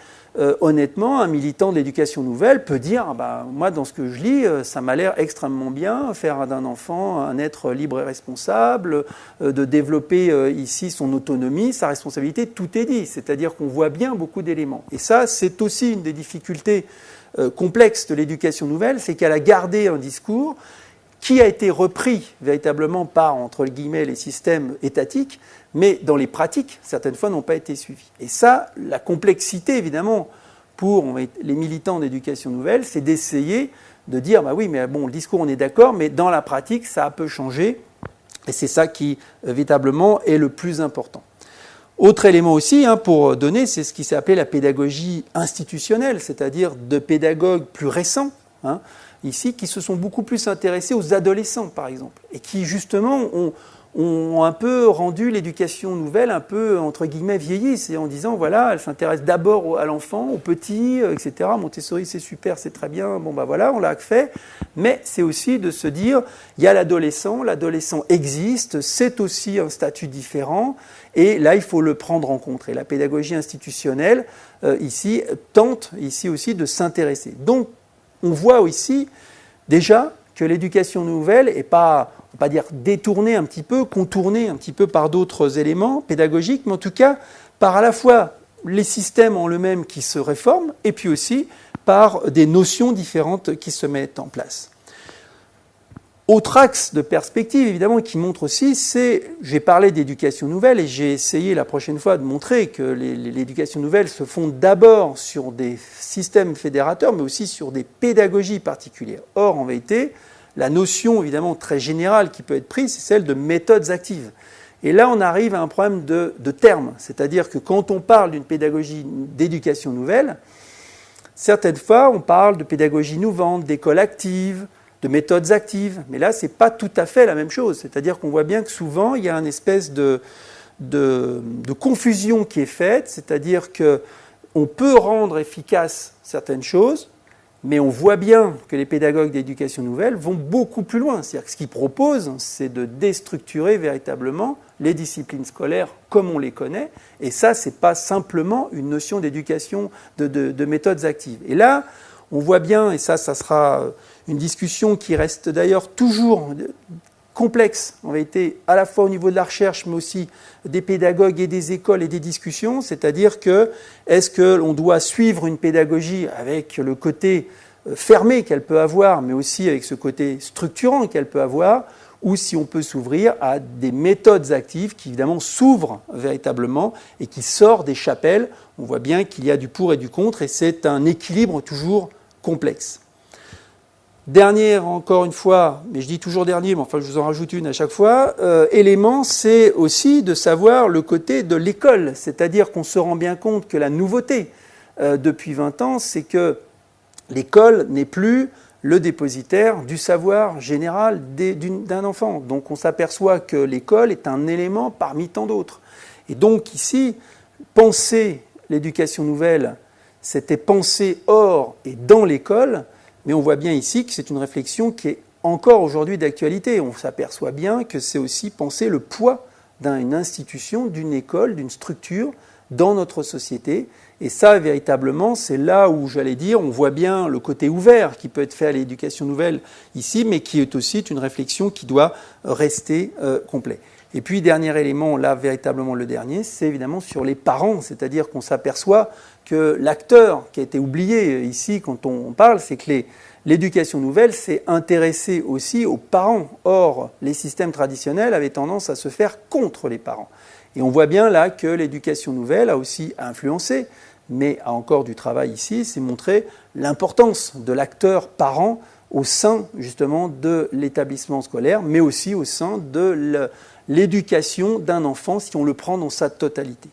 S1: honnêtement, un militant de l'éducation nouvelle peut dire moi, dans ce que je lis, ça m'a l'air extrêmement bien, faire d'un enfant un être libre et responsable, de développer ici son autonomie, sa responsabilité, tout est dit. C'est-à-dire qu'on voit bien beaucoup d'éléments. Et ça, c'est aussi une des difficultés complexe de l'éducation nouvelle, c'est qu'elle a gardé un discours qui a été repris véritablement par, entre guillemets, les systèmes étatiques, mais dans les pratiques, certaines fois, n'ont pas été suivies. Et ça, la complexité, évidemment, pour les militants d'éducation nouvelle, c'est d'essayer de dire, oui, mais bon, le discours, on est d'accord, mais dans la pratique, ça a peu changé, et c'est ça qui, véritablement, est le plus important. Autre élément aussi, pour donner, c'est ce qui s'est appelé la pédagogie institutionnelle, c'est-à-dire de pédagogues plus récents, ici, qui se sont beaucoup plus intéressés aux adolescents, par exemple, et qui, justement, ont un peu rendu l'éducation nouvelle un peu, entre guillemets, vieillie, c'est en disant, voilà, elle s'intéresse d'abord à l'enfant, au petit, etc. Montessori, c'est super, c'est très bien, voilà, on l'a fait, mais c'est aussi de se dire, il y a l'adolescent existe, c'est aussi un statut différent, et là, il faut le prendre en compte. Et la pédagogie institutionnelle, ici, tente ici aussi de s'intéresser. Donc, on voit ici, déjà, que l'éducation nouvelle n'est pas, on va pas dire détournée un petit peu, contournée un petit peu par d'autres éléments pédagogiques, mais en tout cas, par à la fois les systèmes en eux-mêmes qui se réforment, et puis aussi par des notions différentes qui se mettent en place. Autre axe de perspective, évidemment, qui montre aussi, j'ai parlé d'éducation nouvelle et j'ai essayé la prochaine fois de montrer que l'éducation nouvelle se fonde d'abord sur des systèmes fédérateurs, mais aussi sur des pédagogies particulières. Or, en vérité, la notion, évidemment, très générale qui peut être prise, c'est celle de méthodes actives. Et là, on arrive à un problème de termes, c'est-à-dire que quand on parle d'une pédagogie d'éducation nouvelle, certaines fois, on parle de pédagogie innovante, d'école active, de méthodes actives, mais là, ce n'est pas tout à fait la même chose. C'est-à-dire qu'on voit bien que souvent, il y a une espèce de confusion qui est faite, c'est-à-dire qu'on peut rendre efficaces certaines choses, mais on voit bien que les pédagogues d'éducation nouvelle vont beaucoup plus loin. C'est-à-dire que ce qu'ils proposent, c'est de déstructurer véritablement les disciplines scolaires comme on les connaît, et ça, ce n'est pas simplement une notion d'éducation, de méthodes actives. Et là, on voit bien, et ça sera une discussion qui reste d'ailleurs toujours complexe, en vérité, à la fois au niveau de la recherche, mais aussi des pédagogues et des écoles et des discussions, c'est-à-dire que est-ce qu'on doit suivre une pédagogie avec le côté fermé qu'elle peut avoir, mais aussi avec ce côté structurant qu'elle peut avoir, ou si on peut s'ouvrir à des méthodes actives qui, évidemment, s'ouvrent véritablement et qui sortent des chapelles. On voit bien qu'il y a du pour et du contre, et c'est un équilibre toujours complexe. Dernier, encore une fois, mais je dis toujours dernier, mais enfin je vous en rajoute une à chaque fois, élément, c'est aussi de savoir le côté de l'école. C'est-à-dire qu'on se rend bien compte que la nouveauté depuis 20 ans, c'est que l'école n'est plus le dépositaire du savoir général d'un enfant. Donc on s'aperçoit que l'école est un élément parmi tant d'autres. Et donc ici, penser l'éducation nouvelle, c'était penser hors et dans l'école, mais on voit bien ici que c'est une réflexion qui est encore aujourd'hui d'actualité. On s'aperçoit bien que c'est aussi penser le poids d'une institution, d'une école, d'une structure dans notre société. Et ça, véritablement, c'est là où, j'allais dire, on voit bien le côté ouvert qui peut être fait à l'éducation nouvelle ici, mais qui est aussi une réflexion qui doit rester complet. Et puis, dernier élément, là, véritablement le dernier, c'est évidemment sur les parents, c'est-à-dire qu'on s'aperçoit que l'acteur qui a été oublié ici quand on parle, c'est que l'éducation nouvelle s'est intéressée aussi aux parents. Or, les systèmes traditionnels avaient tendance à se faire contre les parents. Et on voit bien là que l'éducation nouvelle a aussi influencé, mais a encore du travail ici, c'est montrer l'importance de l'acteur parent au sein justement de l'établissement scolaire, mais aussi au sein de l'éducation d'un enfant si on le prend dans sa totalité.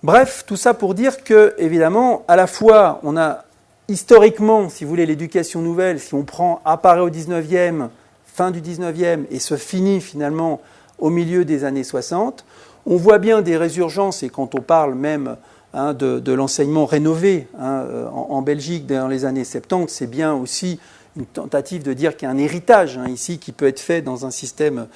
S1: Bref, tout ça pour dire que, évidemment, à la fois, on a historiquement, si vous voulez, l'éducation nouvelle, si on prend apparaît au 19e, fin du 19e, et se finit finalement au milieu des années 60, on voit bien des résurgences, et quand on parle même de l'enseignement rénové en Belgique dans les années 70, c'est bien aussi une tentative de dire qu'il y a un héritage ici qui peut être fait dans un système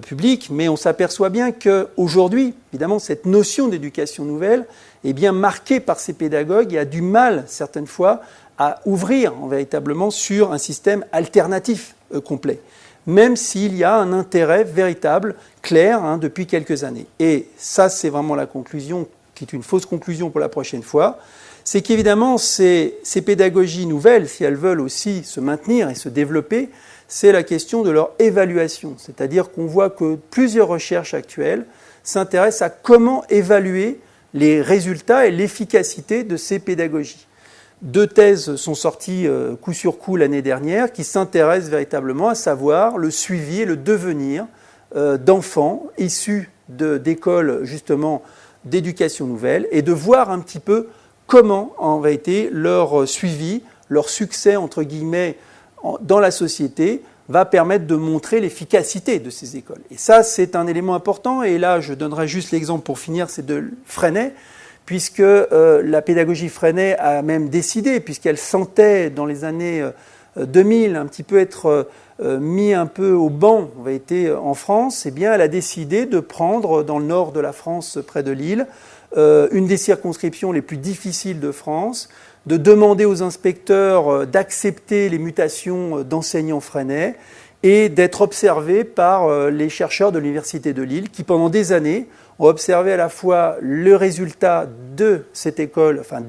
S1: public, mais on s'aperçoit bien qu'aujourd'hui, évidemment, cette notion d'éducation nouvelle est bien marquée par ces pédagogues et a du mal, certaines fois, à ouvrir véritablement sur un système alternatif complet, même s'il y a un intérêt véritable, clair, depuis quelques années. Et ça, c'est vraiment la conclusion, qui est une fausse conclusion pour la prochaine fois, c'est qu'évidemment, ces pédagogies nouvelles, si elles veulent aussi se maintenir et se développer, c'est la question de leur évaluation. C'est-à-dire qu'on voit que plusieurs recherches actuelles s'intéressent à comment évaluer les résultats et l'efficacité de ces pédagogies. 2 thèses sont sorties coup sur coup l'année dernière qui s'intéressent véritablement à savoir le suivi et le devenir d'enfants issus d'écoles justement d'éducation nouvelle et de voir un petit peu comment, en vérité, leur suivi, leur succès, entre guillemets, dans la société, va permettre de montrer l'efficacité de ces écoles. Et ça, c'est un élément important. Et là, je donnerai juste l'exemple pour finir, c'est de Freinet, puisque la pédagogie Freinet a même décidé, puisqu'elle sentait dans les années 2000 un petit peu être mis un peu au banc, en vérité, en France, eh bien, elle a décidé de prendre, dans le nord de la France, près de Lille, une des circonscriptions les plus difficiles de France, de demander aux inspecteurs d'accepter les mutations d'enseignants freinais et d'être observés par les chercheurs de l'Université de Lille qui, pendant des années, ont observé à la fois le résultat de cette école, enfin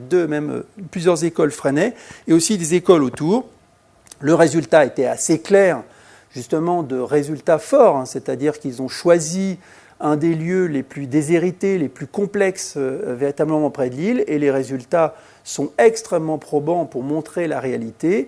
S1: plusieurs écoles freinais et aussi des écoles autour. Le résultat était assez clair, justement, de résultats forts, c'est-à-dire qu'ils ont choisi un des lieux les plus déshérités, les plus complexes véritablement près de Lille, et les résultats sont extrêmement probants pour montrer la réalité.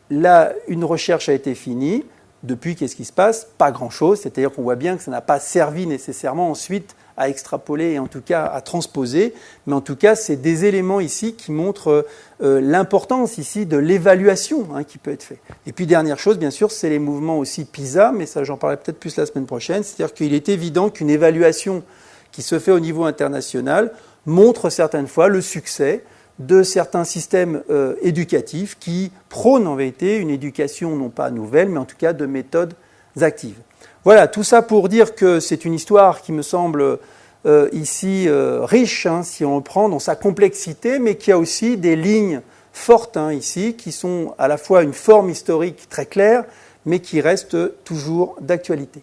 S1: Là, une recherche a été finie. Depuis, qu'est-ce qui se passe? Pas grand-chose, c'est-à-dire qu'on voit bien que ça n'a pas servi nécessairement ensuite à extrapoler et en tout cas à transposer, mais en tout cas, c'est des éléments ici qui montrent l'importance ici de l'évaluation qui peut être faite. Et puis, dernière chose, bien sûr, c'est les mouvements aussi PISA, mais ça, j'en parlerai peut-être plus la semaine prochaine, c'est-à-dire qu'il est évident qu'une évaluation qui se fait au niveau international montre certaines fois le succès de certains systèmes éducatifs qui prônent en vérité une éducation non pas nouvelle, mais en tout cas de méthodes actives. Voilà, tout ça pour dire que c'est une histoire qui me semble ici riche, si on le prend dans sa complexité, mais qui a aussi des lignes fortes ici, qui sont à la fois une forme historique très claire, mais qui restent toujours d'actualité.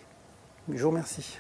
S1: Je vous remercie.